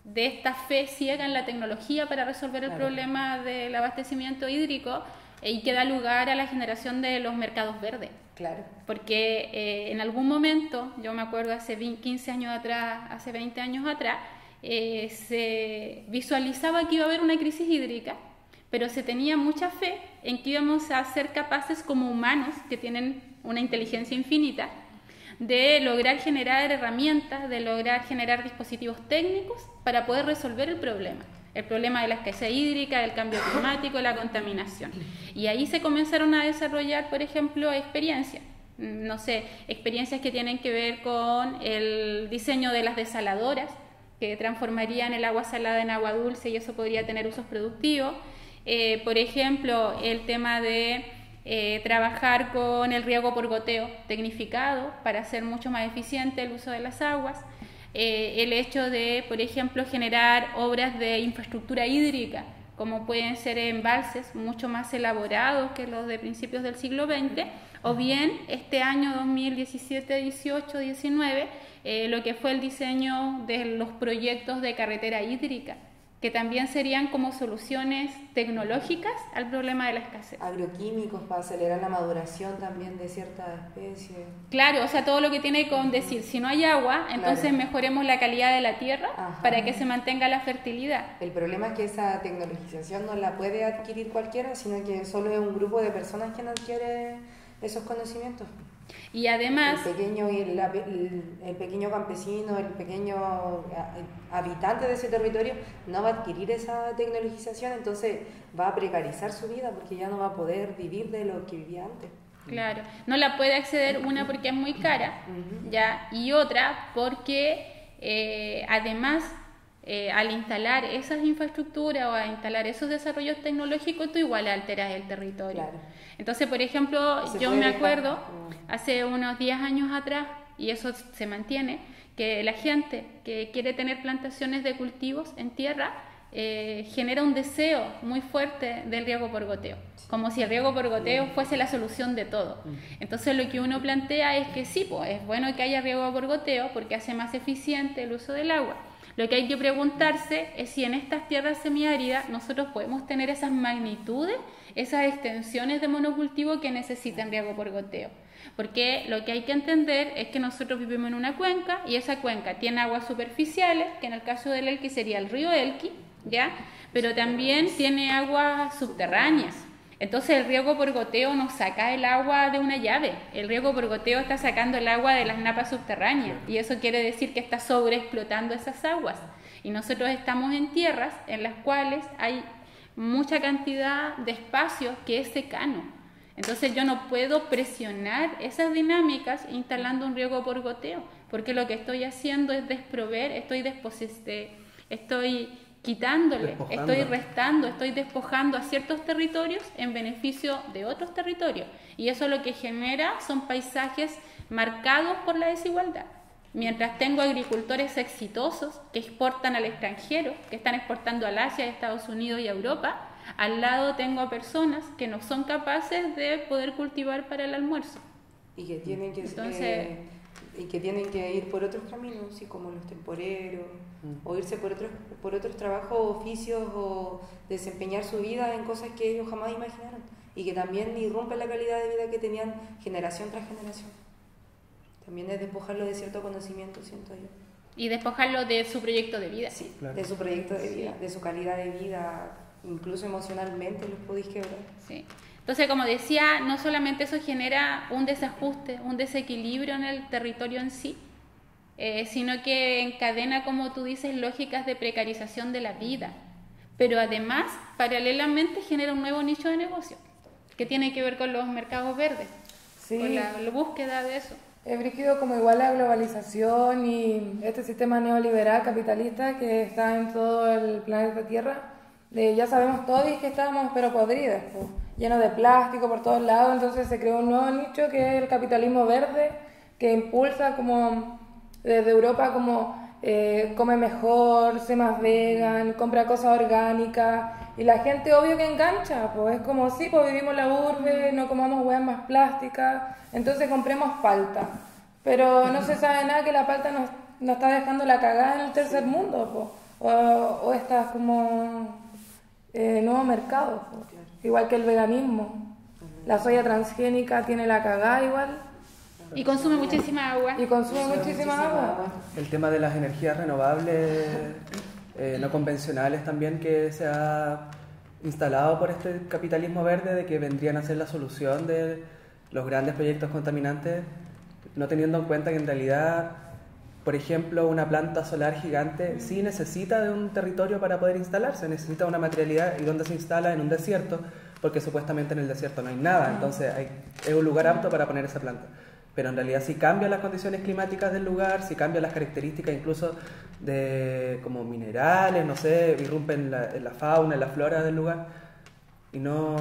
de esta fe ciega en la tecnología para resolver el problema del abastecimiento hídrico y que da lugar a la generación de los mercados verdes. Claro. Porque en algún momento, yo me acuerdo hace 15 años atrás, hace 20 años atrás, se visualizaba que iba a haber una crisis hídrica, pero se tenía mucha fe en que íbamos a ser capaces como humanos, que tienen una inteligencia infinita, de lograr generar herramientas, de lograr generar dispositivos técnicos para poder resolver el problema de la escasez hídrica, del cambio climático, la contaminación. Y ahí se comenzaron a desarrollar, por ejemplo, experiencias que tienen que ver con el diseño de las desaladoras, que transformarían el agua salada en agua dulce y eso podría tener usos productivos. Por ejemplo, el tema de trabajar con el riego por goteo tecnificado para hacer mucho más eficiente el uso de las aguas. El hecho de, por ejemplo, generar obras de infraestructura hídrica, como pueden ser embalses mucho más elaborados que los de principios del siglo XX, o bien este año 2017, 18, 19, lo que fue el diseño de los proyectos de carretera hídrica, que también serían como soluciones tecnológicas al problema de la escasez. Agroquímicos para acelerar la maduración también de ciertas especies. Claro, o sea, todo lo que tiene con decir, si no hay agua, entonces mejoremos la calidad de la tierra para que se mantenga la fertilidad. El problema es que esa tecnologización no la puede adquirir cualquiera, sino que solo es un grupo de personas quien adquiere esos conocimientos. Y además el pequeño campesino, el pequeño habitante de ese territorio no va a adquirir esa tecnologización, entonces va a precarizar su vida porque ya no va a poder vivir de lo que vivía antes. Claro, no la puede acceder una porque es muy cara, ya, y otra porque además al instalar esas infraestructuras o a instalar esos desarrollos tecnológicos, tú igual alteras el territorio. Claro. Entonces, por ejemplo, Se yo puede me dejar, acuerdo hace unos 10 años atrás, y eso se mantiene, que la gente que quiere tener plantaciones de cultivos en tierra genera un deseo muy fuerte del riego por goteo, como si el riego por goteo fuese la solución de todo. Entonces lo que uno plantea es que sí, pues es bueno que haya riego por goteo porque hace más eficiente el uso del agua. Lo que hay que preguntarse es si en estas tierras semiáridas nosotros podemos tener esas magnitudes, esas extensiones de monocultivo que necesitan riego por goteo. Porque lo que hay que entender es que nosotros vivimos en una cuenca y esa cuenca tiene aguas superficiales, que en el caso del Elqui sería el río Elqui, ¿ya? Pero también tiene aguas subterráneas. Entonces el riego por goteo no saca el agua de una llave, el riego por goteo está sacando el agua de las napas subterráneas y eso quiere decir que está sobreexplotando esas aguas. Y nosotros estamos en tierras en las cuales hay mucha cantidad de espacio que es secano. Entonces yo no puedo presionar esas dinámicas instalando un riego por goteo, porque lo que estoy haciendo es desprover, estoy quitándole, estoy restando, estoy despojando a ciertos territorios en beneficio de otros territorios. Y eso lo que genera son paisajes marcados por la desigualdad. Mientras tengo agricultores exitosos que exportan al extranjero, que están exportando al Asia, a Estados Unidos y a Europa, al lado tengo a personas que no son capaces de poder cultivar para el almuerzo. Y que tienen que ir por otros caminos, así como los temporeros, o irse por otros trabajos, oficios, o desempeñar su vida en cosas que ellos jamás imaginaron, y que también irrumpen la calidad de vida que tenían generación tras generación. También es despojarlo de cierto conocimiento, siento yo. Y despojarlo de su proyecto de vida. Sí, claro. De su proyecto de vida, de su calidad de vida, incluso emocionalmente los podéis quebrar. Sí. Entonces, como decía, no solamente eso genera un desajuste, un desequilibrio en el territorio en sí, sino que encadena, como tú dices, lógicas de precarización de la vida. Pero además, paralelamente, genera un nuevo nicho de negocio, que tiene que ver con los mercados verdes, con la búsqueda de eso. Es brígido como igual la globalización y este sistema neoliberal capitalista que está en todo el planeta Tierra. Ya sabemos todos que estamos pero podridos, pues, llenos de plástico por todos lados. Entonces se creó un nuevo nicho que es el capitalismo verde, que impulsa como desde Europa como come mejor, sé más vegan, compra cosas orgánicas, y la gente obvio que engancha, pues es como sí, pues vivimos la urbe, no comamos huevas más plásticas, entonces compremos palta, pero no se sabe nada que la palta nos está dejando la cagada en el tercer mundo, pues, o estas como nuevos mercados, pues. Igual que el veganismo, la soya transgénica tiene la cagada igual. Y consume muchísima agua. Y consume muchísima agua. El tema de las energías renovables no convencionales también que se ha instalado por este capitalismo verde, de que vendrían a ser la solución de los grandes proyectos contaminantes, no teniendo en cuenta que en realidad, por ejemplo, una planta solar gigante sí necesita de un territorio para poder instalarse, necesita una materialidad, y donde se instala en un desierto, porque supuestamente en el desierto no hay nada, entonces es un lugar apto para poner esa planta. Pero en realidad si cambian las condiciones climáticas del lugar, si cambian las características incluso de como minerales, no sé, irrumpen en la fauna, en la flora del lugar, y no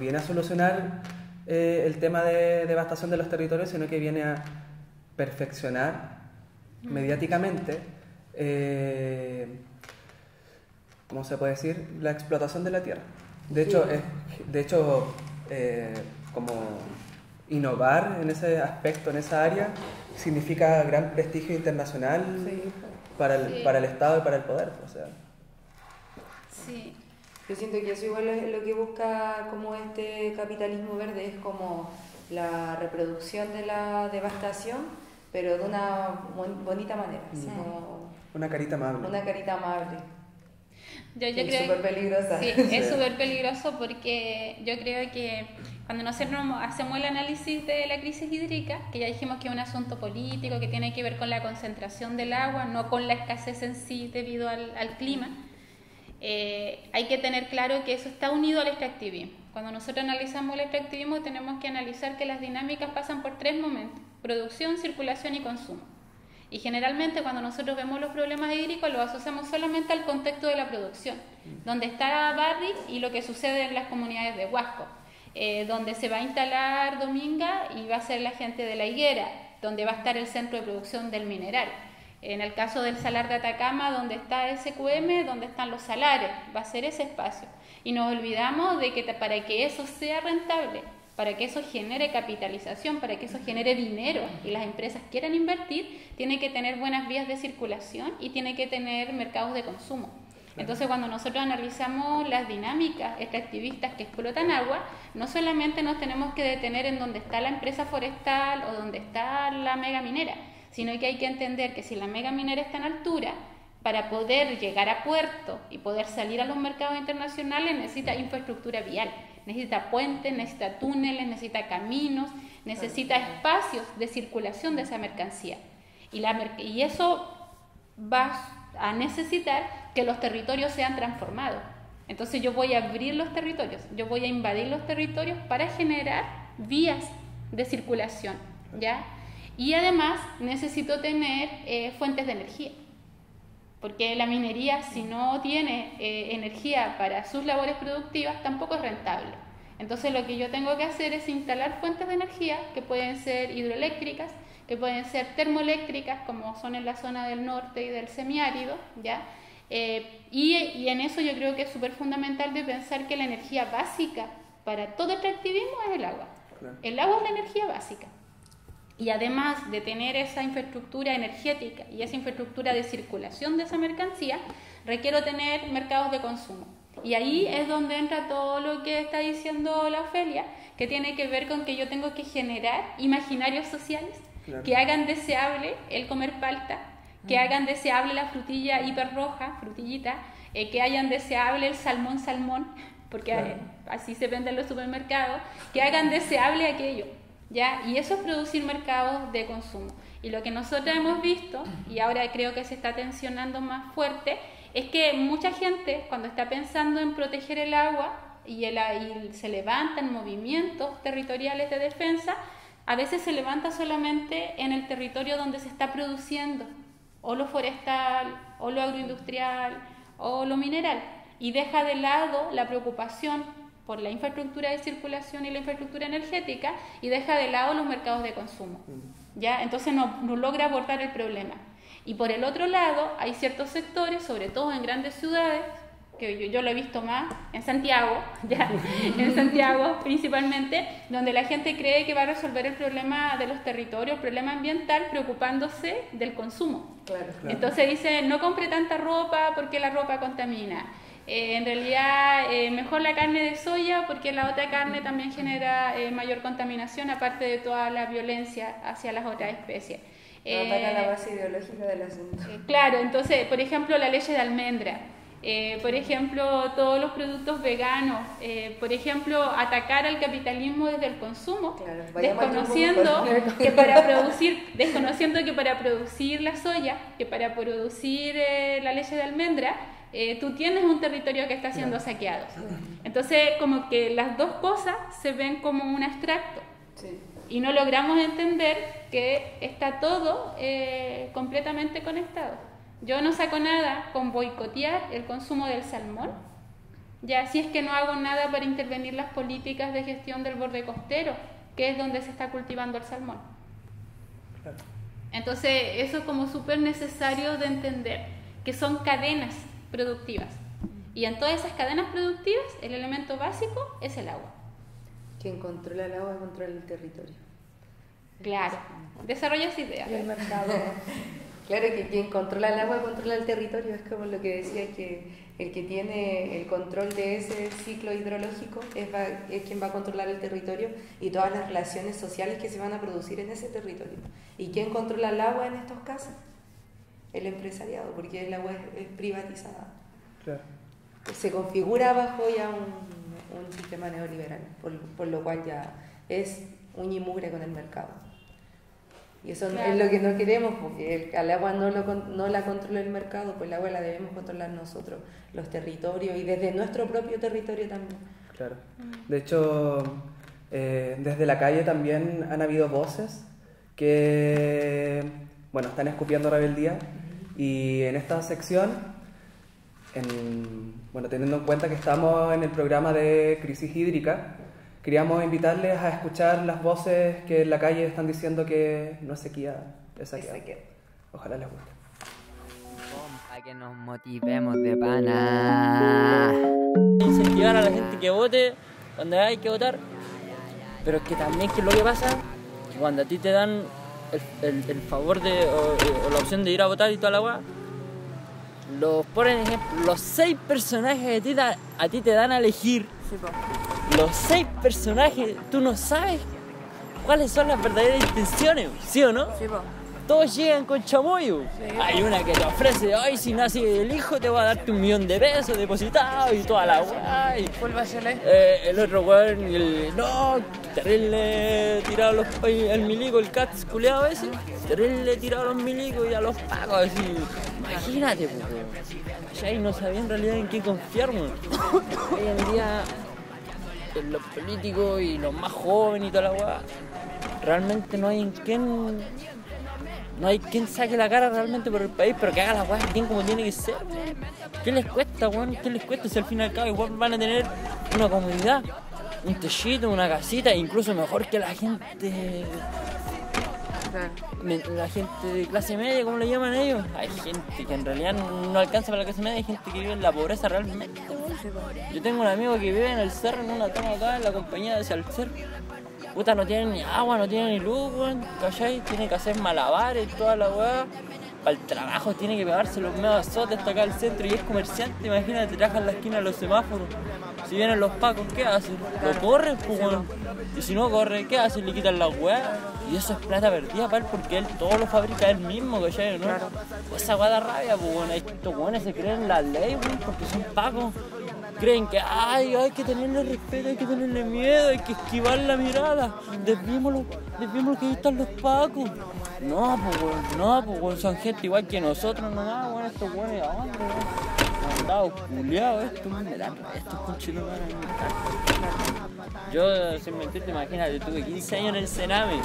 viene a solucionar el tema de devastación de los territorios, sino que viene a perfeccionar mediáticamente, ¿cómo se puede decir?, la explotación de la tierra. De hecho, como innovar en ese aspecto, en esa área, significa gran prestigio internacional para el Estado y para el poder. O sea. Sí. Yo siento que eso igual es lo que busca como este capitalismo verde, es como la reproducción de la devastación, pero de una bonita manera, así como una carita amable. Una carita amable. Yo creo es súper peligrosa. Sí, es súper peligroso porque yo creo que cuando nosotros hacemos el análisis de la crisis hídrica, que ya dijimos que es un asunto político, que tiene que ver con la concentración del agua, no con la escasez en sí debido al clima, hay que tener claro que eso está unido al extractivismo. Cuando nosotros analizamos el extractivismo tenemos que analizar que las dinámicas pasan por 3 momentos: producción, circulación y consumo. Y generalmente cuando nosotros vemos los problemas hídricos los asociamos solamente al contexto de la producción, donde está Barrick y lo que sucede en las comunidades de Huasco, donde se va a instalar Dominga y va a ser la gente de La Higuera, donde va a estar el centro de producción del mineral. En el caso del salar de Atacama, donde está SQM, donde están los salares, va a ser ese espacio. Y nos olvidamos de que para que eso sea rentable, para que eso genere capitalización, para que eso genere dinero y las empresas quieran invertir, tiene que tener buenas vías de circulación y tiene que tener mercados de consumo. Entonces, cuando nosotros analizamos las dinámicas extractivistas que explotan agua, no solamente nos tenemos que detener en donde está la empresa forestal o donde está la mega minera, sino que hay que entender que si la mega minera está en altura, para poder llegar a puerto y poder salir a los mercados internacionales necesita infraestructura vial, necesita puentes, necesita túneles, necesita caminos, necesita espacios de circulación de esa mercancía. Y eso va a necesitar que los territorios sean transformados. Entonces yo voy a abrir los territorios, yo voy a invadir los territorios para generar vías de circulación, ¿ya? Y además necesito tener fuentes de energía, porque la minería, si no tiene energía para sus labores productivas, tampoco es rentable. Entonces lo que yo tengo que hacer es instalar fuentes de energía que pueden ser hidroeléctricas, que pueden ser termoeléctricas, como son en la zona del norte y del semiárido, ¿ya? Y en eso yo creo que es súper fundamental de pensar que la energía básica para todo extractivismo es el agua. Claro. El agua es la energía básica. Y además de tener esa infraestructura energética y esa infraestructura de circulación de esa mercancía, requiero tener mercados de consumo. Y ahí es donde entra todo lo que está diciendo la Ofelia, que tiene que ver con que yo tengo que generar imaginarios sociales, claro, que hagan deseable el comer palta, que hagan deseable la frutilla hiperroja, frutillita, que hagan deseable el salmón, porque claro, así se vende en los supermercados, que hagan deseable aquello, ¿ya? Y eso es producir mercados de consumo. Y lo que nosotros hemos visto, y ahora creo que se está tensionando más fuerte, es que mucha gente cuando está pensando en proteger el agua y se levantan movimientos territoriales de defensa, a veces se levanta solamente en el territorio donde se está produciendo, o lo forestal, o lo agroindustrial, o lo mineral, y deja de lado la preocupación por la infraestructura de circulación y la infraestructura energética, y deja de lado los mercados de consumo, ¿ya? Entonces no logra abordar el problema. Y por el otro lado, hay ciertos sectores, sobre todo en grandes ciudades, que yo lo he visto más en Santiago, ¿ya? En Santiago principalmente, donde la gente cree que va a resolver el problema de los territorios, el problema ambiental, preocupándose del consumo. Claro. Entonces dice, no compre tanta ropa porque la ropa contamina. En realidad, mejor la carne de soya porque la otra carne también genera mayor contaminación, aparte de toda la violencia hacia las otras especies. Ataca la base ideológica del asunto. Claro, entonces, por ejemplo, la leche de almendra. Por ejemplo, todos los productos veganos, por ejemplo, atacar al capitalismo desde el consumo, claro, desconociendo que para producir la soya, que para producir la leche de almendra, tú tienes un territorio que está siendo saqueado. Entonces, como que las dos cosas se ven como un abstracto. Sí. Y no logramos entender que está todo completamente conectado. Yo no saco nada con boicotear el consumo del salmón, ya si es que no hago nada para intervenir las políticas de gestión del borde costero, que es donde se está cultivando el salmón. Claro. Entonces, eso es como súper necesario de entender, que son cadenas productivas. Y en todas esas cadenas productivas, el elemento básico es el agua. Quien controla el agua controla el territorio. Claro, desarrolla esa idea. Y el mercado. Claro que quien controla el agua controla el territorio, es como lo que decía, que el que tiene el control de ese ciclo hidrológico es quien va a controlar el territorio y todas las relaciones sociales que se van a producir en ese territorio. ¿Y quién controla el agua en estos casos? El empresariado, porque el agua es privatizada. Claro. Se configura bajo ya un sistema neoliberal, por lo cual ya es un y mugre con el mercado. Y eso claro, es lo que no queremos, porque al agua no la controla el mercado, pues el agua la debemos controlar nosotros, los territorios, y desde nuestro propio territorio también, Claro. De hecho, desde la calle también han habido voces que, bueno, están escupiendo rebeldía, y en esta sección, bueno, teniendo en cuenta que estamos en el programa de crisis hídrica, queríamos invitarles a escuchar las voces que en la calle están diciendo que no es sequía, es saqueo. Ojalá les guste. Para que nos motivemos de pana. Incentivar a la gente que vote donde hay que votar, pero es que también, que es lo que pasa, que cuando a ti te dan el favor o la opción de ir a votar y toda la weá, los ponen ejemplo, los 6 personajes que a ti te dan a elegir, los 6 personajes, tú no sabes cuáles son las verdaderas intenciones, ¿sí o no? Sí, po. Todos llegan con chamoyo. Sí. Hay una que te ofrece, ay, si nace el hijo te va a darte $1.000.000 depositado y toda la weá. Full Bachelet. El otro weón, no, terrible tirado el milico, el Cats culeado ese, terrible tirado a los milicos y a los pacos, así. Imagínate, pues, weón. Ya ahí no sabía en realidad en qué confiar, weón. Hoy en día, en los políticos y los más jóvenes y toda la weá, realmente no hay quien saque la cara realmente por el país, pero que haga las cosas bien como tiene que ser, weón. ¿Qué les cuesta, weón? ¿Qué les cuesta si al fin y al cabo igual van a tener una comodidad, un techito, una casita, incluso mejor que la gente de clase media, como le llaman ellos? Hay gente que en realidad no alcanza para la clase media, hay gente que vive en la pobreza realmente, weón. Yo tengo un amigo que vive en el cerro, en una toma acá, en la compañía de Salcer. Puta, no tienen ni agua, no tienen ni luz, weón, ¿cachai? Tiene que hacer malabares y toda la weá. Para el trabajo tiene que pegarse los medios azotes hasta acá al centro y es comerciante, imagínate, trabaja en la esquina de los semáforos. Si vienen los pacos, ¿qué hacen? Lo corren, pues, weón. Y si no corre, ¿qué hacen? Le quitan las weas. Y eso es plata perdida para él porque él todo lo fabrica él mismo, ¿cachai? ¿No? Pues esa weá da rabia, pues, weón. Estos weones se creen la ley, weón, porque son pacos. Creen que hay que tenerle respeto, hay que tenerle miedo, hay que esquivar la mirada. Desviémoslo que ahí están los pacos. No, pues weón, son gente igual que nosotros, nomás, weón, estos weones, ¿a dónde, weón? Mandados, culiados, estos conchitos, yo, sin mentirte, imagínate, tuve 15 años en el Sename.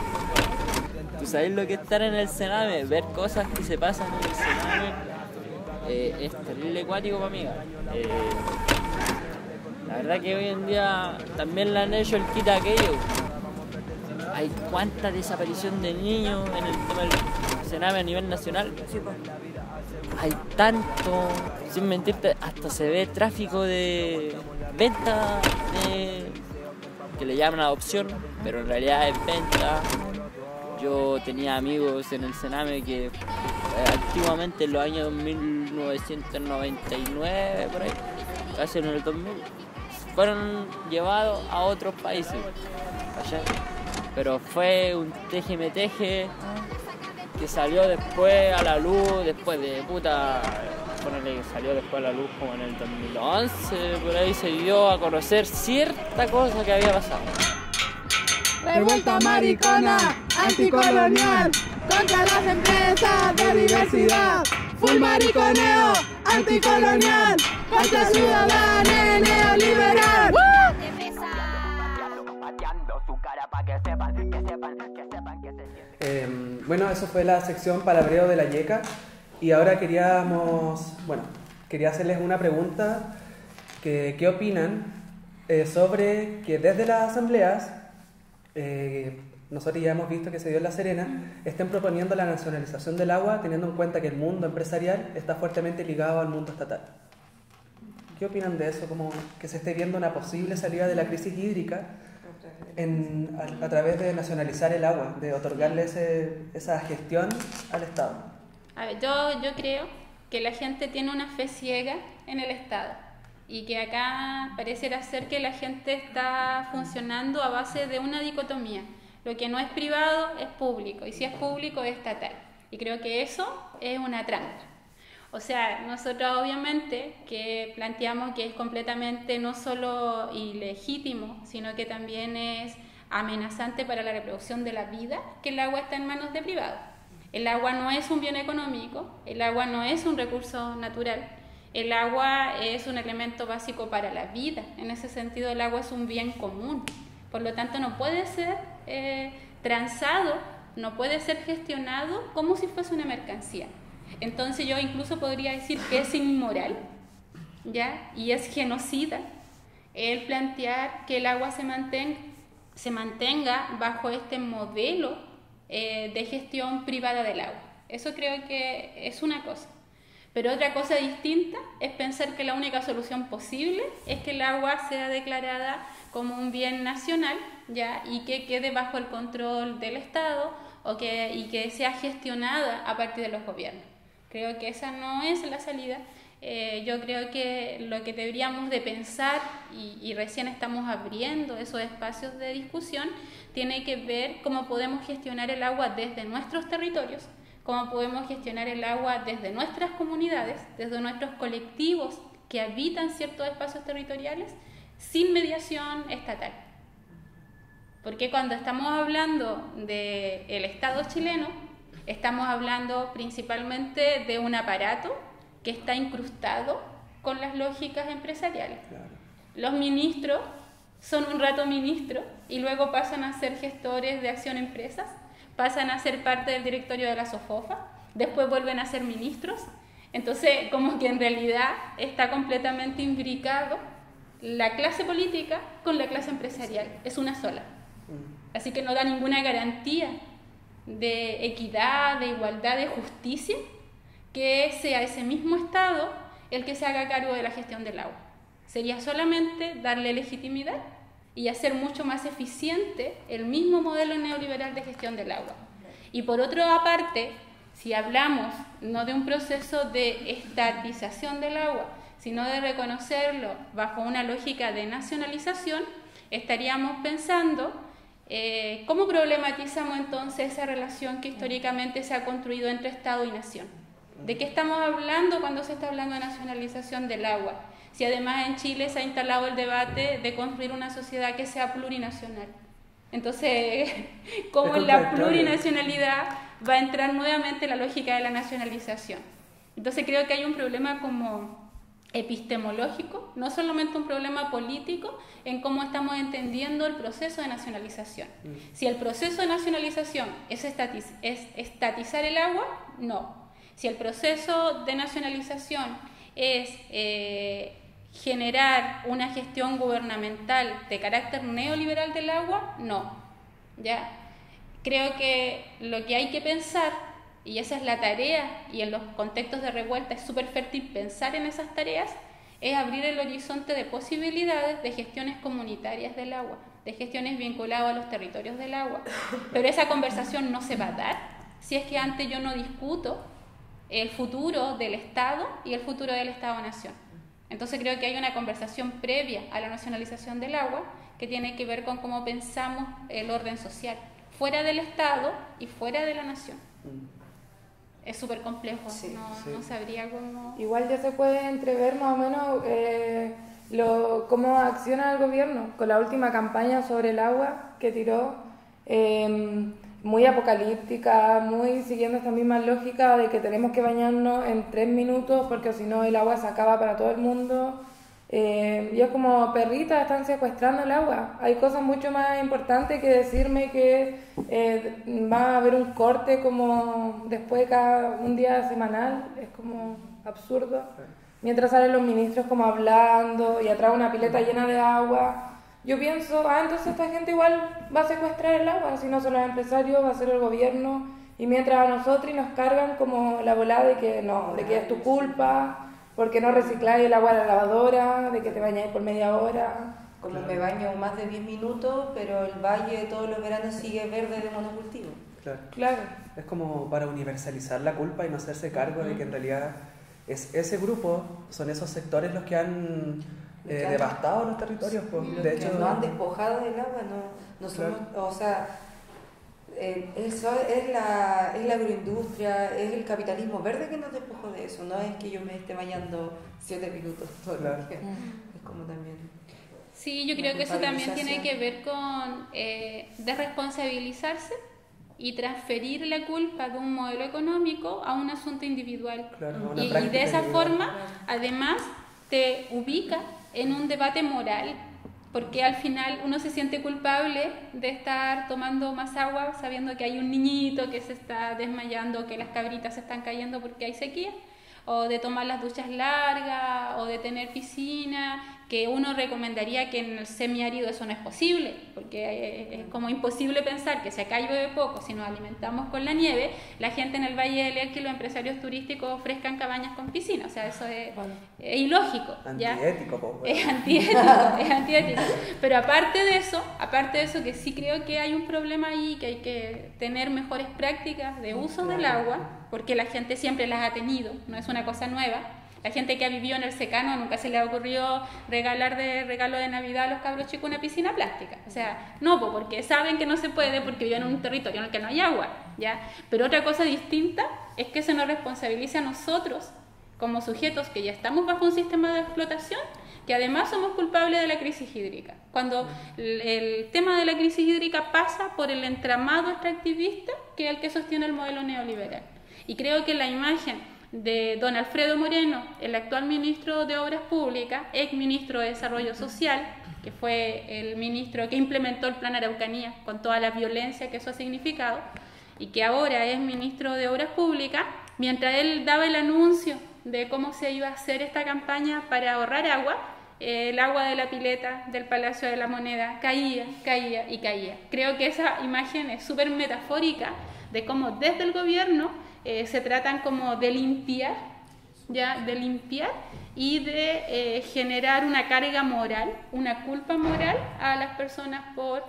¿Tú sabes lo que es estar en el Sename? Ver cosas que se pasan en el Sename es terrible acuático para mí. La verdad que hoy en día también le han hecho el quita aquello. Hay cuánta desaparición de niños en el tema del Sename a nivel nacional. Hay tanto, sin mentirte, hasta se ve tráfico de venta que le llaman adopción, pero en realidad es venta. Yo tenía amigos en el Sename que antiguamente en los años 1999, por ahí, casi en el 2000, fueron llevados a otros países, allá. Pero fue un teje-me-teje que salió después a la luz, después de ponele que salió después a la luz como en el 2011, por ahí se dio a conocer cierta cosa que había pasado. Revuelta maricona, anticolonial, contra las empresas de diversidad. Full mariconeo, anticolonial, contra ciudadano neoliberal. Bueno, eso fue la sección Palabreo de la Yeca. Y ahora quería hacerles una pregunta. ¿Qué opinan sobre que desde las asambleas, nosotros ya hemos visto que se dio en La Serena, estén proponiendo la nacionalización del agua teniendo en cuenta que el mundo empresarial está fuertemente ligado al mundo estatal? ¿Qué opinan de eso? Como que se esté viendo una posible salida de la crisis hídrica a través de nacionalizar el agua, de otorgarle esa gestión al Estado. A ver, yo creo que la gente tiene una fe ciega en el Estado y que acá pareciera ser que la gente está funcionando a base de una dicotomía. Lo que no es privado es público y si es público es estatal. Y creo que eso es una trampa. O sea, nosotros obviamente que planteamos que es completamente no solo ilegítimo, sino que también es amenazante para la reproducción de la vida que el agua está en manos de privados. El agua no es un bien económico, el agua no es un recurso natural El agua es un elemento básico para la vida. En ese sentido, el agua es un bien común. Por lo tanto, no puede ser transado, no puede ser gestionado como si fuese una mercancía. Entonces yo incluso podría decir que es inmoral, ¿ya? Y es genocida el plantear que el agua se mantenga bajo este modelo de gestión privada del agua. Eso creo que es una cosa. Pero otra cosa distinta es pensar que la única solución posible es que el agua sea declarada como un bien nacional, ¿ya? Y que quede bajo el control del Estado y que sea gestionada a partir de los gobiernos. Creo que esa no es la salida. Yo creo que lo que deberíamos de pensar, y recién estamos abriendo esos espacios de discusión, tiene que ver cómo podemos gestionar el agua desde nuestros territorios, cómo podemos gestionar el agua desde nuestras comunidades, desde nuestros colectivos que habitan ciertos espacios territoriales, sin mediación estatal. Porque cuando estamos hablando del Estado chileno, estamos hablando principalmente de un aparato que está incrustado con las lógicas empresariales. Claro. Los ministros son un rato ministros y luego pasan a ser gestores de Acción Empresas, pasan a ser parte del directorio de la SOFOFA, después vuelven a ser ministros. Entonces, como que en realidad está completamente imbricado la clase política con la clase empresarial. Es una sola. Así que no da ninguna garantía de equidad, de igualdad, de justicia, que sea ese mismo Estado el que se haga cargo de la gestión del agua. Sería solamente darle legitimidad y hacer mucho más eficiente el mismo modelo neoliberal de gestión del agua. Y por otra parte, si hablamos no de un proceso de estatización del agua, sino de reconocerlo bajo una lógica de nacionalización, estaríamos pensando cómo problematizamos entonces esa relación que históricamente se ha construido entre Estado y nación. ¿De qué estamos hablando cuando se está hablando de nacionalización del agua? Si además en Chile se ha instalado el debate de construir una sociedad que sea plurinacional. Entonces, ¿cómo en la plurinacionalidad va a entrar nuevamente la lógica de la nacionalización? Entonces creo que hay un problema como epistemológico, no solamente un problema político en cómo estamos entendiendo el proceso de nacionalización. Si el proceso de nacionalización es estatizar el agua, no. Si el proceso de nacionalización es generar una gestión gubernamental de carácter neoliberal del agua, no. ¿Ya? Creo que lo que hay que pensar, y esa es la tarea, y en los contextos de revuelta es súper fértil pensar en esas tareas, es abrir el horizonte de posibilidades de gestiones comunitarias del agua, de gestiones vinculadas a los territorios del agua. Pero esa conversación no se va a dar si es que antes yo no discuto el futuro del Estado y el futuro del Estado-Nación. Entonces creo que hay una conversación previa a la nacionalización del agua que tiene que ver con cómo pensamos el orden social, fuera del Estado y fuera de la nación. Es súper complejo, sí, no sabría cómo... Igual ya se puede entrever más o menos cómo acciona el gobierno con la última campaña sobre el agua que tiró, muy apocalíptica, muy siguiendo esta misma lógica de que tenemos que bañarnos en 3 minutos porque si no el agua se acaba para todo el mundo. Y es como, perritas, están secuestrando el agua. Hay cosas mucho más importantes que decirme que va a haber un corte como después de un día semanal. Es como absurdo. Mientras salen los ministros como hablando y atrás una pileta llena de agua. Yo pienso, entonces esta gente igual va a secuestrar el agua, si no son los empresarios, va a ser el gobierno. Y mientras a nosotros nos cargan como la volada de que no, de que es tu culpa, porque no recicláis el agua a la lavadora, de que te bañáis por media hora. Como me baño más de 10 minutos, pero el valle todos los veranos sigue verde de monocultivo. Claro. Es como para universalizar la culpa y no hacerse cargo de que en realidad es ese grupo, son esos sectores los que han devastado los territorios. Pues. De hecho, nos han despojado del agua, no somos, o sea, eso es la agroindustria, es el capitalismo verde que nos despojó de eso, no es que yo me esté bañando 7 minutos todo el día. Es como también... Sí, yo creo que eso también tiene que ver con desresponsabilizarse y transferir la culpa de un modelo económico a un asunto individual. Claro, una Y práctica de esa individual. forma, además, te ubica en un debate moral, porque al final uno se siente culpable de estar tomando más agua sabiendo que hay un niñito que se está desmayando, que las cabritas se están cayendo porque hay sequía, o de tomar las duchas largas, o de tener piscina, que uno recomendaría que en el semiárido eso no es posible, porque es como imposible pensar que si acá llueve poco, si nos alimentamos con la nieve, la gente en el Valle del Elqui, los empresarios turísticos ofrezcan cabañas con piscina, o sea, eso es ilógico. ¿ya? Antiético, po, Es antiético. Pero aparte de eso, que sí creo que hay un problema ahí, que hay que tener mejores prácticas de uso del agua, porque la gente siempre las ha tenido, no es una cosa nueva. La gente que ha vivido en el secano nunca se le ha ocurrido regalar de regalo de Navidad a los cabros chicos una piscina plástica. O sea, no, porque saben que no se puede porque viven en un territorio en el que no hay agua, ¿ya? Pero otra cosa distinta es que se nos responsabilice a nosotros como sujetos que ya estamos bajo un sistema de explotación, que además somos culpables de la crisis hídrica. Cuando el tema de la crisis hídrica pasa por el entramado extractivista, que es el que sostiene el modelo neoliberal. Y creo que la imagen de don Alfredo Moreno, el actual ministro de Obras Públicas, ex ministro de Desarrollo Social, que fue el ministro que implementó el Plan Araucanía con toda la violencia que eso ha significado, y que ahora es ministro de Obras Públicas, mientras él daba el anuncio de cómo se iba a hacer esta campaña para ahorrar agua, el agua de la pileta del Palacio de la Moneda caía. Creo que esa imagen es súper metafórica de cómo desde el gobierno se tratan como de limpiar y de generar una carga moral, una culpa moral a las personas por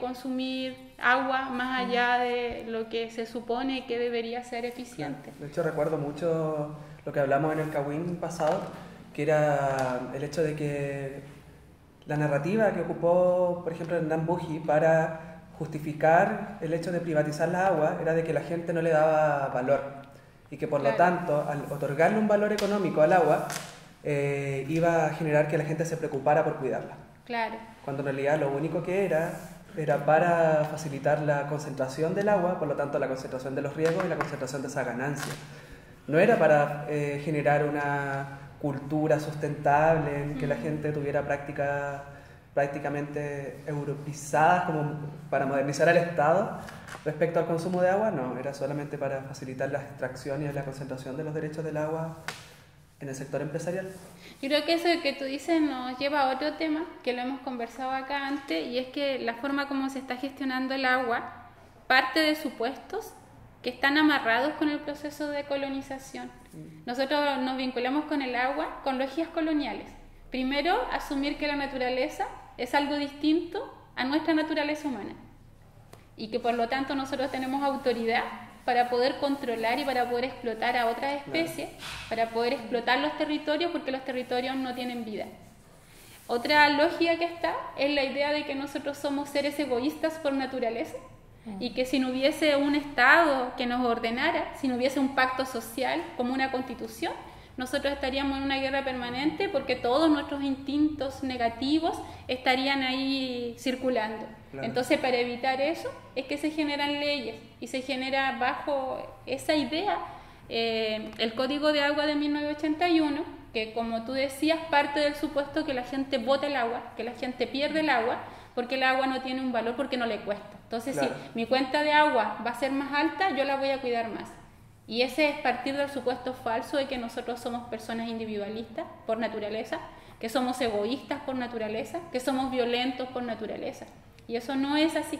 consumir agua más allá de lo que se supone que debería ser eficiente. De hecho, recuerdo mucho lo que hablamos en el Cawin pasado, que era el hecho de que la narrativa que ocupó, por ejemplo, Hernán Buji para justificar el hecho de privatizar la agua era de que la gente no le daba valor y que por lo tanto al otorgarle un valor económico al agua iba a generar que la gente se preocupara por cuidarla. Claro. Cuando en realidad lo único que era para facilitar la concentración del agua, por lo tanto la concentración de los riegos y la concentración de esa ganancia. No era para generar una cultura sustentable en que la gente tuviera prácticamente europeizadas como para modernizar al Estado respecto al consumo de agua, no, era solamente para facilitar la extracción y la concentración de los derechos del agua en el sector empresarial. Yo creo que eso que tú dices nos lleva a otro tema que lo hemos conversado acá antes, y es que la forma como se está gestionando el agua parte de supuestos que están amarrados con el proceso de colonización. Nosotros nos vinculamos con el agua con lógicas coloniales. Primero, asumir que la naturaleza es algo distinto a nuestra naturaleza humana y que por lo tanto nosotros tenemos autoridad para poder controlar y para poder explotar a otras especies, para poder explotar los territorios porque los territorios no tienen vida. Otra lógica que está es la idea de que nosotros somos seres egoístas por naturaleza y que si no hubiese un Estado que nos ordenara, si no hubiese un pacto social como una constitución, nosotros estaríamos en una guerra permanente porque todos nuestros instintos negativos estarían ahí circulando. Claro. Entonces, para evitar eso, es que se generan leyes y se genera bajo esa idea el Código de Agua de 1981, que como tú decías, parte del supuesto que la gente bota el agua, que la gente pierde el agua, porque el agua no tiene un valor, porque no le cuesta. Entonces, claro, si mi cuenta de agua va a ser más alta, yo la voy a cuidar más. Y ese es partir del supuesto falso de que nosotros somos personas individualistas por naturaleza, que somos egoístas por naturaleza, que somos violentos por naturaleza. Y eso no es así.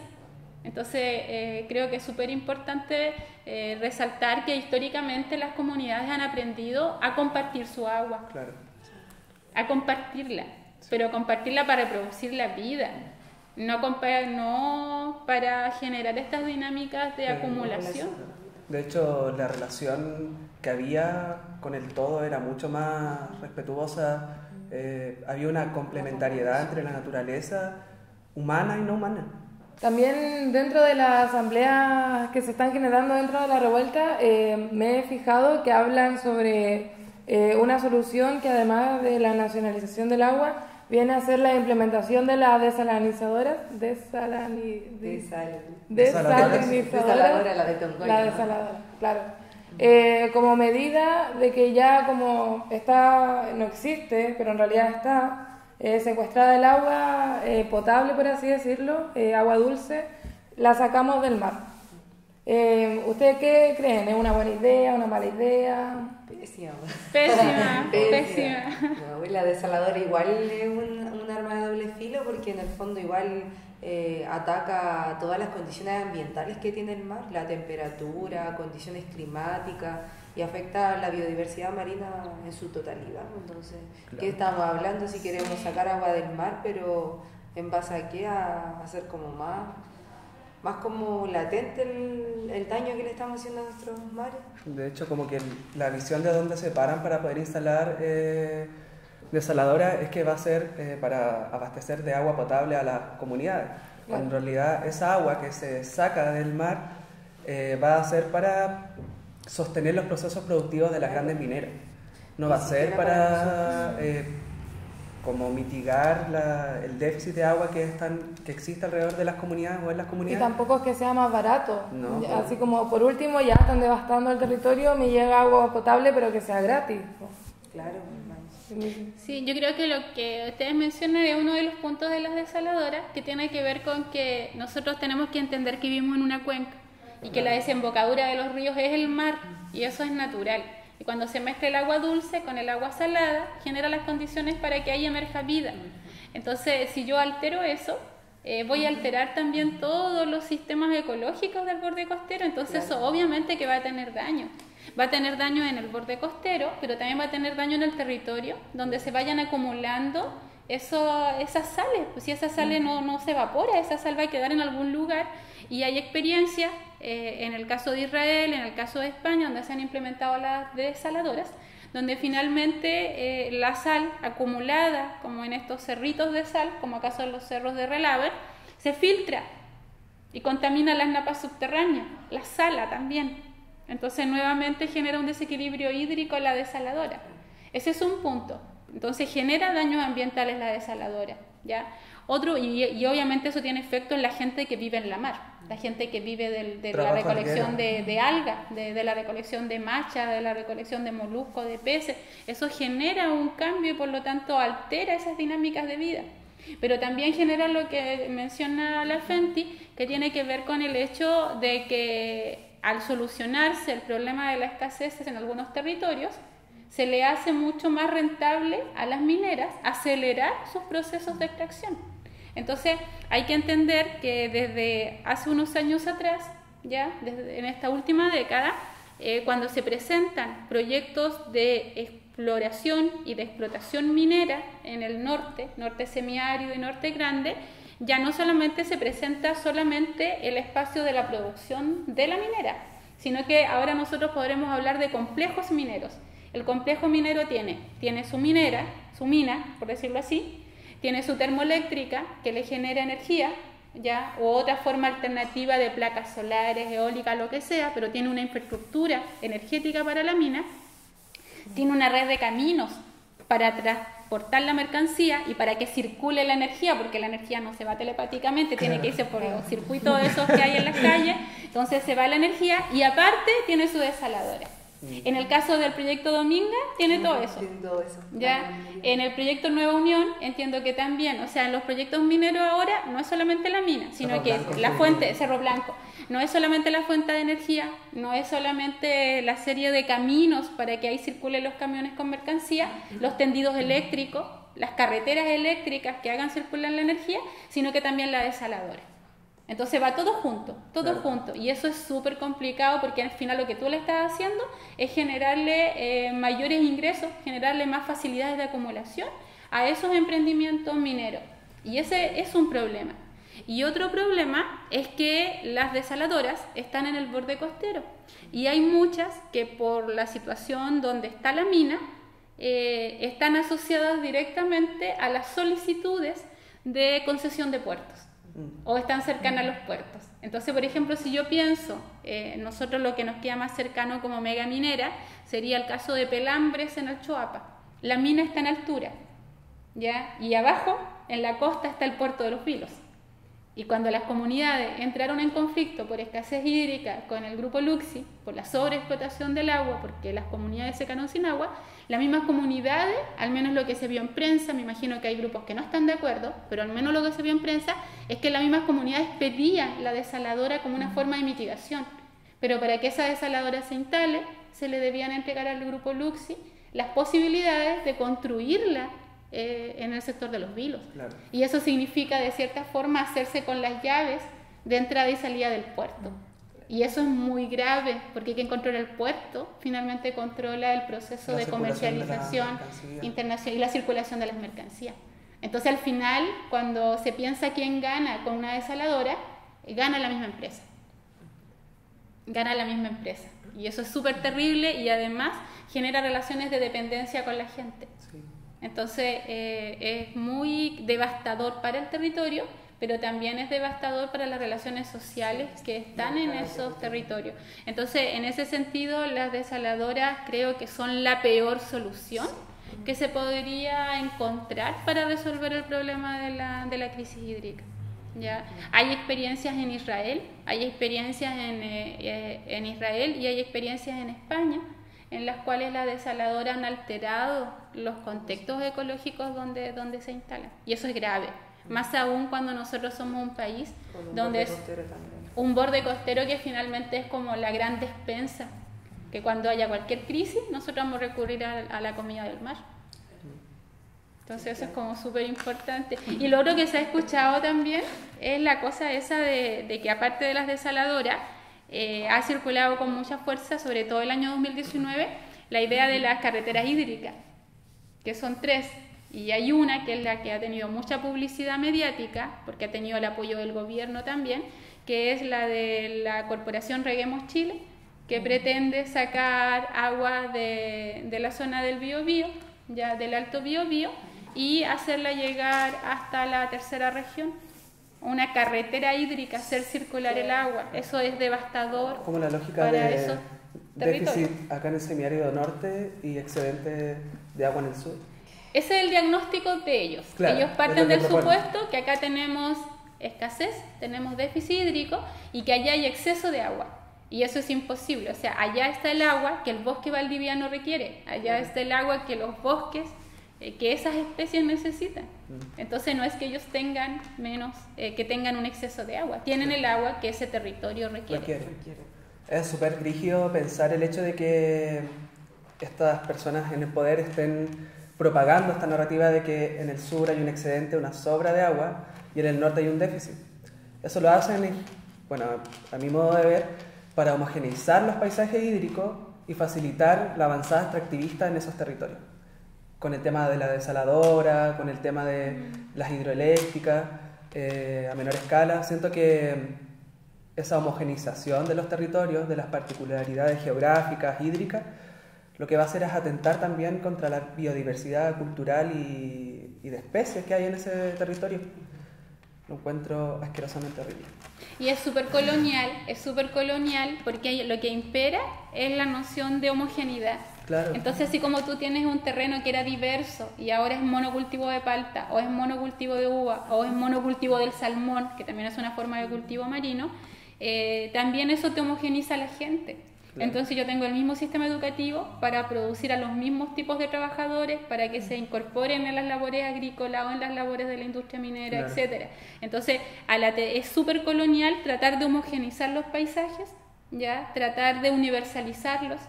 Entonces, creo que es súper importante resaltar que históricamente las comunidades han aprendido a compartir su agua, claro, a compartirla, sí, pero compartirla para reproducir la vida, no para generar estas dinámicas de acumulación. De hecho, la relación que había con el todo era mucho más respetuosa, había una complementariedad entre la naturaleza humana y no humana. También dentro de las asambleas que se están generando dentro de la revuelta, me he fijado que hablan sobre una solución que además de la nacionalización del agua, viene a ser la implementación de la desalinizadora, Desaladora, la de Tongoy, la ¿no? desaladora, claro. Como medida de que ya como está, no existe, pero en realidad está secuestrada el agua potable, por así decirlo, agua dulce, la sacamos del mar. ¿Ustedes qué creen? ¿Es una buena idea, una mala idea? Pésima. Pésima. No, y la desaladora igual es un arma de doble filo porque en el fondo igual ataca todas las condiciones ambientales que tiene el mar, la temperatura, condiciones climáticas y afecta a la biodiversidad marina en su totalidad. Entonces, Claro. ¿qué estamos hablando si queremos sacar agua del mar, pero en base a qué? A hacer como más como latente el daño que le estamos haciendo a nuestros mares. De hecho, como que la visión de dónde se paran para poder instalar desaladora es que va a ser para abastecer de agua potable a las comunidades. Cuando en realidad esa agua que se saca del mar va a ser para sostener los procesos productivos de las grandes mineras. No va a ser para como mitigar el déficit de agua que existe alrededor de las comunidades o en las Y comunidades. tampoco es que sea más barato. No. Así como por último ya están devastando el territorio, me llega agua potable pero que sea gratis. Claro, Sí, yo creo que lo que ustedes mencionan es uno de los puntos de las desaladoras que tiene que ver con que nosotros tenemos que entender que vivimos en una cuenca y que la desembocadura de los ríos es el mar y eso es natural. Y cuando se mezcla el agua dulce con el agua salada, genera las condiciones para que ahí emerja vida. Entonces, si yo altero eso, voy a alterar también todos los sistemas ecológicos del borde costero, entonces eso obviamente que va a tener daño. Va a tener daño en el borde costero, pero también va a tener daño en el territorio, donde se vayan acumulando esas sales. Pues si esa sal no se evapora, esa sal va a quedar en algún lugar. Y hay experiencias, en el caso de Israel, en el caso de España, donde se han implementado las desaladoras, donde finalmente la sal acumulada, como en estos cerritos de sal, como acaso en los cerros de Relaver, se filtra y contamina las napas subterráneas, la sala también. Entonces nuevamente genera un desequilibrio hídrico la desaladora. Ese es un punto. Entonces genera daños ambientales la desaladora, ¿ya? Otro, y obviamente eso tiene efecto en la gente que vive en la mar, la gente que vive de la recolección de algas, de la recolección de machas, de la recolección de moluscos, de peces. Eso genera un cambio y por lo tanto altera esas dinámicas de vida. Pero también genera lo que menciona la Fenty, que tiene que ver con el hecho de que al solucionarse el problema de la escasez en algunos territorios, se le hace mucho más rentable a las mineras acelerar sus procesos de extracción. Entonces hay que entender que desde hace unos años atrás, ya en esta última década, cuando se presentan proyectos de exploración y de explotación minera en el norte semiárido y norte grande, ya no solamente se presenta solamente el espacio de la producción de la minera, sino que ahora nosotros podremos hablar de complejos mineros. El complejo minero tiene su mina, por decirlo así, tiene su termoeléctrica que le genera energía, ¿ya? O otra forma alternativa de placas solares, eólicas, lo que sea, pero tiene una infraestructura energética para la mina, tiene una red de caminos para transportar la mercancía y para que circule la energía, porque la energía no se va telepáticamente, tiene que irse por los circuitos esos que hay en las calles, entonces se va la energía y aparte tiene su desaladora. En el caso del proyecto Dominga tiene todo eso. ¿Ya? En el proyecto Nueva Unión entiendo que también, o sea, en los proyectos mineros ahora no es solamente la mina, sino que la fuente, Cerro Blanco, no es solamente la fuente de energía, no es solamente la serie de caminos para que ahí circulen los camiones con mercancía, los tendidos eléctricos, las carreteras eléctricas que hagan circular la energía, sino que también la desaladora. Entonces va todo junto, junto. Y eso es súper complicado porque al final lo que tú le estás haciendo es generarle mayores ingresos, generarle más facilidades de acumulación a esos emprendimientos mineros. Y ese es un problema. Y otro problema es que las desaladoras están en el borde costero. Y hay muchas que por la situación donde está la mina están asociadas directamente a las solicitudes de concesión de puertos. O están cercanas a los puertos. Entonces, por ejemplo, si yo pienso, nosotros lo que nos queda más cercano como mega minera sería el caso de Pelambres en el Choapa. La mina está en altura, ¿ya? Y abajo, en la costa, está el puerto de Los Vilos. Y cuando las comunidades entraron en conflicto por escasez hídrica con el grupo Luxi, por la sobreexplotación del agua, porque las comunidades se quedaron sin agua, las mismas comunidades, al menos lo que se vio en prensa, me imagino que hay grupos que no están de acuerdo, pero al menos lo que se vio en prensa es que las mismas comunidades pedían la desaladora como una forma de mitigación. Pero para que esa desaladora se instale, se le debían entregar al grupo Luxi las posibilidades de construirla en el sector de Los Vilos. Claro. Y eso significa, de cierta forma, hacerse con las llaves de entrada y salida del puerto. Y eso es muy grave, porque quien controla el puerto finalmente controla el proceso de comercialización internacional y la circulación de las mercancías. Entonces, al final, cuando se piensa quién gana con una desaladora, gana la misma empresa. Gana la misma empresa. Y eso es súper terrible y además genera relaciones de dependencia con la gente. Sí. Entonces, es muy devastador para el territorio, pero también es devastador para las relaciones sociales que están en esos territorios. Entonces, en ese sentido, las desaladoras creo que son la peor solución que se podría encontrar para resolver el problema de la crisis hídrica. ¿Ya? Hay experiencias en Israel, hay experiencias en Israel y hay experiencias en España, en las cuales las desaladoras han alterado los contextos ecológicos donde se instalan. Y eso es grave, más aún cuando nosotros somos un país donde es un borde costero que finalmente es como la gran despensa, que cuando haya cualquier crisis nosotros vamos a recurrir a la comida del mar. Entonces eso es como súper importante. Y lo otro que se ha escuchado también es la cosa esa de que aparte de las desaladoras, ha circulado con mucha fuerza, sobre todo el año 2019, la idea de las carreteras hídricas, que son 3, y hay una que es la que ha tenido mucha publicidad mediática, porque ha tenido el apoyo del gobierno también, que es la de la corporación Reguemos Chile, que pretende sacar agua de la zona del Biobío, ya del Alto Biobío, y hacerla llegar hasta la tercera región. Una carretera hídrica, hacer circular el agua, eso es devastador. Como la lógica para de esos déficit acá en el semiárido norte y excedente de agua en el sur. Ese es el diagnóstico de ellos. Claro, ellos parten del supuesto que acá tenemos escasez, tenemos déficit hídrico y que allá hay exceso de agua. Y eso es imposible. O sea, allá está el agua que el bosque valdiviano requiere, allá está el agua que los bosques, que esas especies necesitan. Entonces no es que ellos tengan menos, que tengan un exceso de agua, tienen el agua que ese territorio requiere. Es súper rígido pensar el hecho de que estas personas en el poder estén propagando esta narrativa de que en el sur hay un excedente, una sobra de agua y en el norte hay un déficit. Eso lo hacen, bueno, a mi modo de ver, para homogeneizar los paisajes hídricos y facilitar la avanzada extractivista en esos territorios. Con el tema de la desaladora, con el tema de las hidroeléctricas a menor escala. Siento que esa homogeneización de los territorios, de las particularidades geográficas, hídricas, lo que va a hacer es atentar también contra la biodiversidad cultural y de especies que hay en ese territorio. Lo encuentro asquerosamente horrible. Y es súper colonial porque lo que impera es la noción de homogeneidad. Claro. Entonces, así como tú tienes un terreno que era diverso y ahora es monocultivo de palta, o es monocultivo de uva, o es monocultivo del salmón, que también es una forma de cultivo marino, también eso te homogeniza a la gente. Claro. Entonces yo tengo el mismo sistema educativo para producir a los mismos tipos de trabajadores, para que se incorporen en las labores agrícolas o en las labores de la industria minera, claro, etcétera. Entonces es súper colonial tratar de homogenizar los paisajes, ¿ya? Tratar de universalizarlos,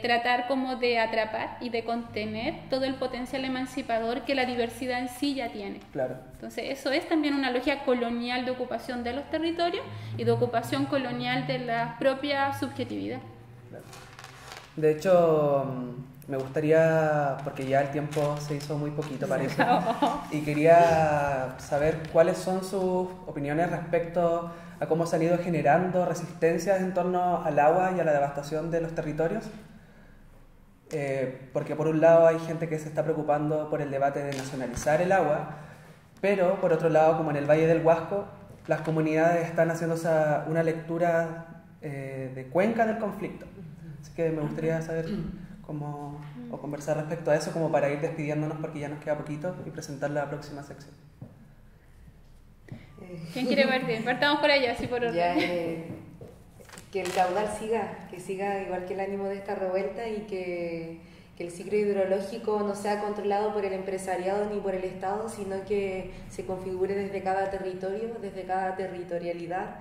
tratar como de atrapar y de contener todo el potencial emancipador que la diversidad en sí ya tiene. Claro. Entonces eso es también una lógica colonial de ocupación de los territorios y de ocupación colonial de la propia subjetividad. Claro. De hecho, me gustaría, porque ya el tiempo se hizo muy poquito parece, y quería saber cuáles son sus opiniones respecto a cómo se han ido generando resistencias en torno al agua y a la devastación de los territorios. Porque por un lado hay gente que se está preocupando por el debate de nacionalizar el agua, pero por otro lado, como en el Valle del Huasco, las comunidades están haciendo una lectura de cuenca del conflicto. Así que me gustaría saber o conversar respecto a eso, como para ir despidiéndonos porque ya nos queda poquito y presentar la próxima sección. ¿Quién quiere partir? Partamos por allá, así por orden. Ya, que el caudal que siga igual que el ánimo de esta revuelta y que el ciclo hidrológico no sea controlado por el empresariado ni por el Estado, sino que se configure desde cada territorio, desde cada territorialidad,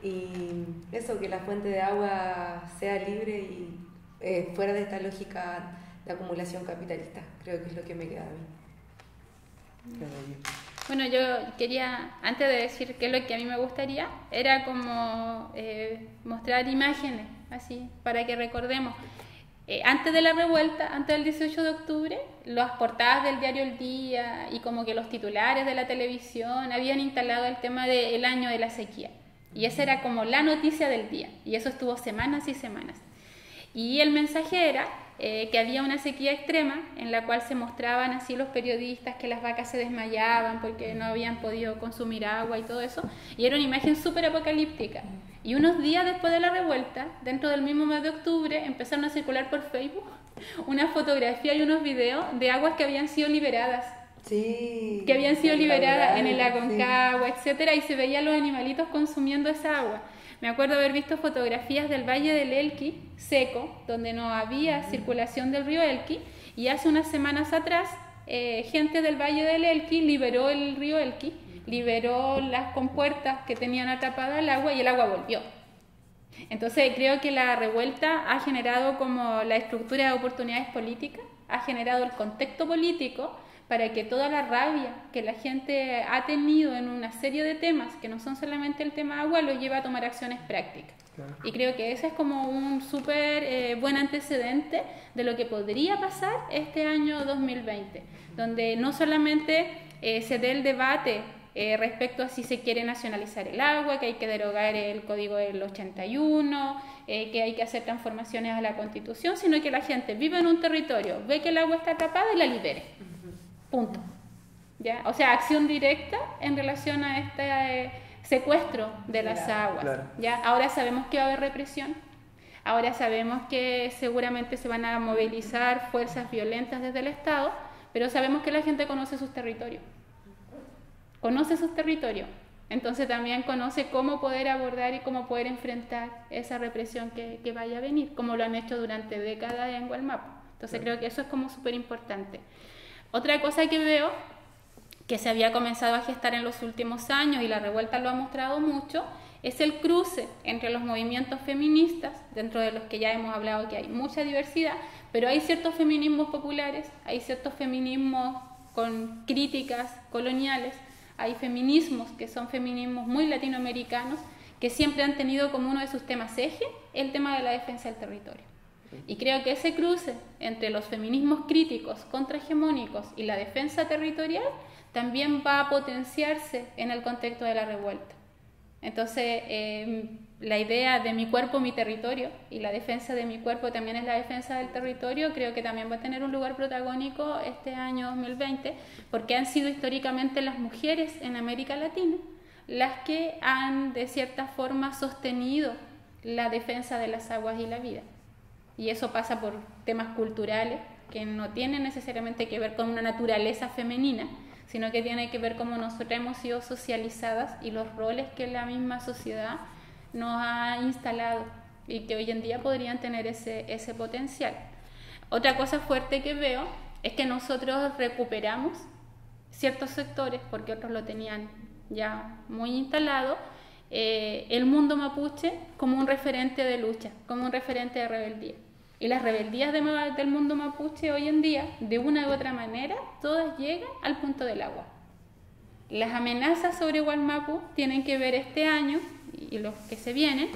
y eso, que la fuente de agua sea libre y fuera de esta lógica de acumulación capitalista. Creo que es lo que me queda a mí. Bueno, yo quería, antes de decir qué es lo que a mí me gustaría, era como mostrar imágenes, así, para que recordemos. Antes de la revuelta, antes del 18 de octubre, las portadas del diario El Día y como que los titulares de la televisión habían instalado el tema del año de la sequía. Y esa era como la noticia del día. Y eso estuvo semanas y semanas. Y el mensaje era que había una sequía extrema en la cual se mostraban así los periodistas que las vacas se desmayaban porque no habían podido consumir agua y todo eso. Y era una imagen súper apocalíptica. Y unos días después de la revuelta, dentro del mismo mes de octubre, empezaron a circular por Facebook una fotografía y unos videos de aguas que habían sido liberadas. Sí. Que habían sido liberadas en el sí. Aconcagua, etcétera, y se veían los animalitos consumiendo esa agua. Me acuerdo haber visto fotografías del Valle del Elqui, seco, donde no había circulación del río Elqui, y hace unas semanas atrás, gente del Valle del Elqui liberó el río Elqui, liberó las compuertas que tenían atrapada el agua y el agua volvió. Entonces creo que la revuelta ha generado como la estructura de oportunidades políticas, ha generado el contexto político para que toda la rabia que la gente ha tenido en una serie de temas, que no son solamente el tema agua, lo lleva a tomar acciones prácticas. Claro. Y creo que ese es como un súper buen antecedente de lo que podría pasar este año 2020, donde no solamente se dé el debate respecto a si se quiere nacionalizar el agua, que hay que derogar el Código del 81, que hay que hacer transformaciones a la Constitución, sino que la gente vive en un territorio, ve que el agua está atrapada y la libere. Punto. ¿Ya? O sea, acción directa en relación a este secuestro de las aguas. Claro. ¿Ya? Ahora sabemos que va a haber represión, ahora sabemos que seguramente se van a movilizar fuerzas violentas desde el Estado, pero sabemos que la gente conoce sus territorios. Conoce sus territorios, entonces también conoce cómo poder abordar y cómo poder enfrentar esa represión que vaya a venir, como lo han hecho durante décadas en Gualmapu. Entonces creo que eso es como súper importante. Otra cosa que veo, que se había comenzado a gestar en los últimos años y la revuelta lo ha mostrado mucho, es el cruce entre los movimientos feministas, dentro de los que ya hemos hablado que hay mucha diversidad, pero hay ciertos feminismos populares, hay ciertos feminismos con críticas coloniales, hay feminismos que son feminismos muy latinoamericanos, que siempre han tenido como uno de sus temas eje el tema de la defensa del territorio. Y creo que ese cruce entre los feminismos críticos, contrahegemónicos y la defensa territorial también va a potenciarse en el contexto de la revuelta. Entonces, la idea de mi cuerpo, mi territorio, y la defensa de mi cuerpo también es la defensa del territorio, creo que también va a tener un lugar protagónico este año 2020, porque han sido históricamente las mujeres en América Latina las que han, de cierta forma, sostenido la defensa de las aguas y la vida. Y eso pasa por temas culturales que no tienen necesariamente que ver con una naturaleza femenina, sino que tiene que ver cómo nosotras hemos sido socializadas y los roles que la misma sociedad nos ha instalado y que hoy en día podrían tener ese potencial. Otra cosa fuerte que veo es que nosotros recuperamos ciertos sectores, porque otros lo tenían ya muy instalado, el mundo mapuche como un referente de lucha, como un referente de rebeldía. Y las rebeldías del mundo mapuche hoy en día, de una u otra manera, todas llegan al punto del agua. Las amenazas sobre Gualmapu tienen que ver este año, y los que se vienen,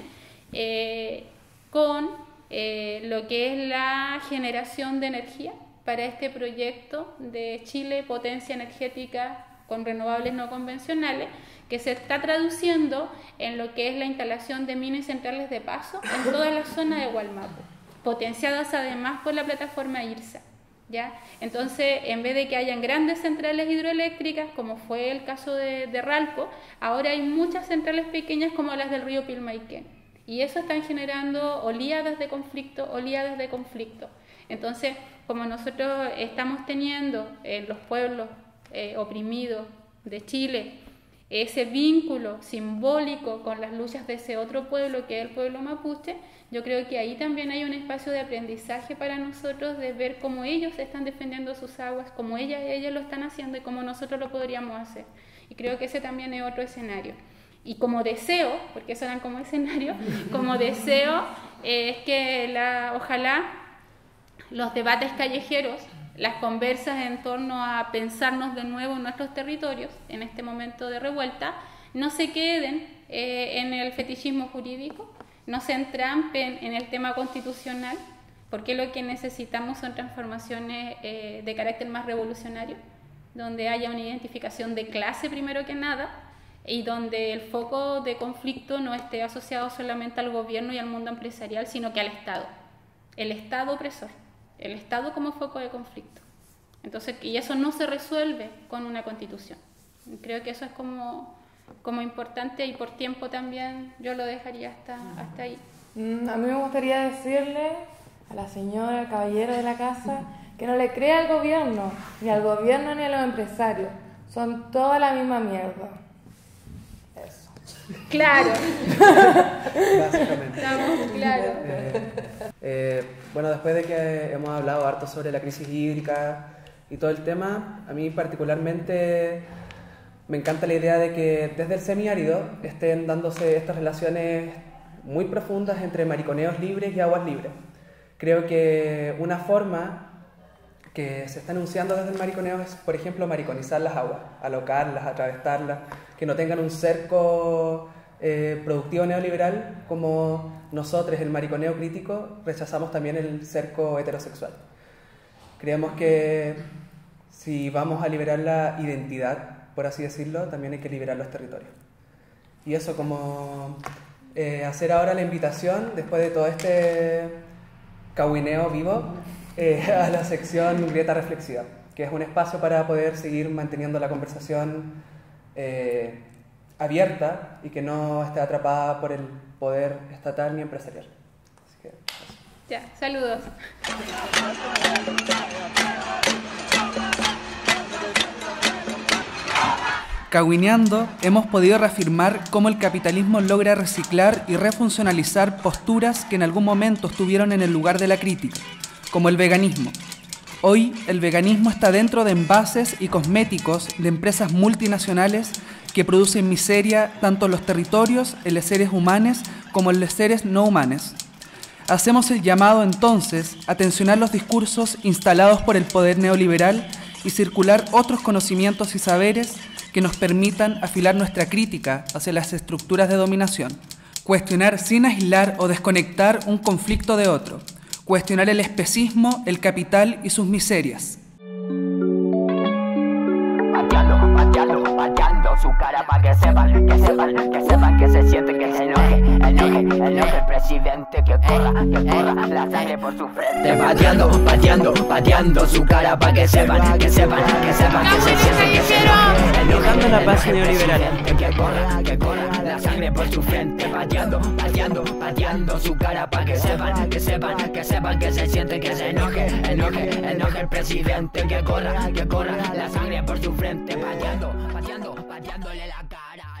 con lo que es la generación de energía para este proyecto de Chile, potencia energética con renovables no convencionales, que se está traduciendo en lo que es la instalación de minas y centrales de paso en toda la zona de Gualmapu, potenciadas además por la plataforma IRSA, ¿ya? Entonces, en vez de que hayan grandes centrales hidroeléctricas, como fue el caso de Ralco, ahora hay muchas centrales pequeñas como las del río Pilmaiquén. Y eso están generando oleadas de conflicto, oleadas de conflicto. Entonces, como nosotros estamos teniendo en los pueblos oprimidos de Chile ese vínculo simbólico con las luchas de ese otro pueblo que es el pueblo mapuche, yo creo que ahí también hay un espacio de aprendizaje para nosotros de ver cómo ellos están defendiendo sus aguas, cómo ellas lo están haciendo y cómo nosotros lo podríamos hacer. Y creo que ese también es otro escenario. Y como deseo, porque eso eran como escenario, como deseo es que ojalá los debates callejeros, las conversas en torno a pensarnos de nuevo en nuestros territorios, en este momento de revuelta, no se queden en el fetichismo jurídico, no se entrampen en el tema constitucional, porque lo que necesitamos son transformaciones de carácter más revolucionario, donde haya una identificación de clase primero que nada, y donde el foco de conflicto no esté asociado solamente al gobierno y al mundo empresarial, sino que al Estado, el Estado opresor, el Estado como foco de conflicto. Entonces, y eso no se resuelve con una constitución. Creo que eso es como importante, y por tiempo también yo lo dejaría hasta ahí. A mí me gustaría decirle a la señora, al caballero de la casa, que no le crea al gobierno, ni al gobierno ni a los empresarios. Son toda la misma mierda. Eso. Claro. Básicamente. Estamos claros. Bueno, después de que hemos hablado harto sobre la crisis hídrica y todo el tema, a mí particularmente me encanta la idea de que desde el semiárido estén dándose estas relaciones muy profundas entre mariconeos libres y aguas libres. Creo que una forma que se está anunciando desde el mariconeo es, por ejemplo, mariconizar las aguas, alocarlas, atravesarlas, que no tengan un cerco productivo neoliberal como nosotros, el mariconeo crítico, rechazamos también el cerco heterosexual. Creemos que si vamos a liberar la identidad, por así decirlo, también hay que liberar los territorios. Y eso, como hacer ahora la invitación, después de todo este cahuineo vivo, a la sección Grieta Reflexiva, que es un espacio para poder seguir manteniendo la conversación abierta y que no esté atrapada por el poder estatal ni empresarial. Así que, eso. Ya, saludos. Cahuineando, hemos podido reafirmar cómo el capitalismo logra reciclar y refuncionalizar posturas que en algún momento estuvieron en el lugar de la crítica, como el veganismo. Hoy, el veganismo está dentro de envases y cosméticos de empresas multinacionales que producen miseria tanto en los territorios, en los seres humanos, como en los seres no humanos. Hacemos el llamado entonces a tensionar los discursos instalados por el poder neoliberal y circular otros conocimientos y saberes que nos permitan afilar nuestra crítica hacia las estructuras de dominación. Cuestionar sin aislar o desconectar un conflicto de otro. Cuestionar el especismo, el capital y sus miserias. Pateando su cara para que sepan, que se sienten, que se enoje el presidente, que corra la sangre por su frente. Pateando su cara para que sepan, que se sienten, que se enoje Buscando la paz neoliberal. Que corra la sangre por su frente. Pateando su cara para que sepan, que se sienten, que se enoje el presidente, que corra la sangre por su frente. Pateándole la cara.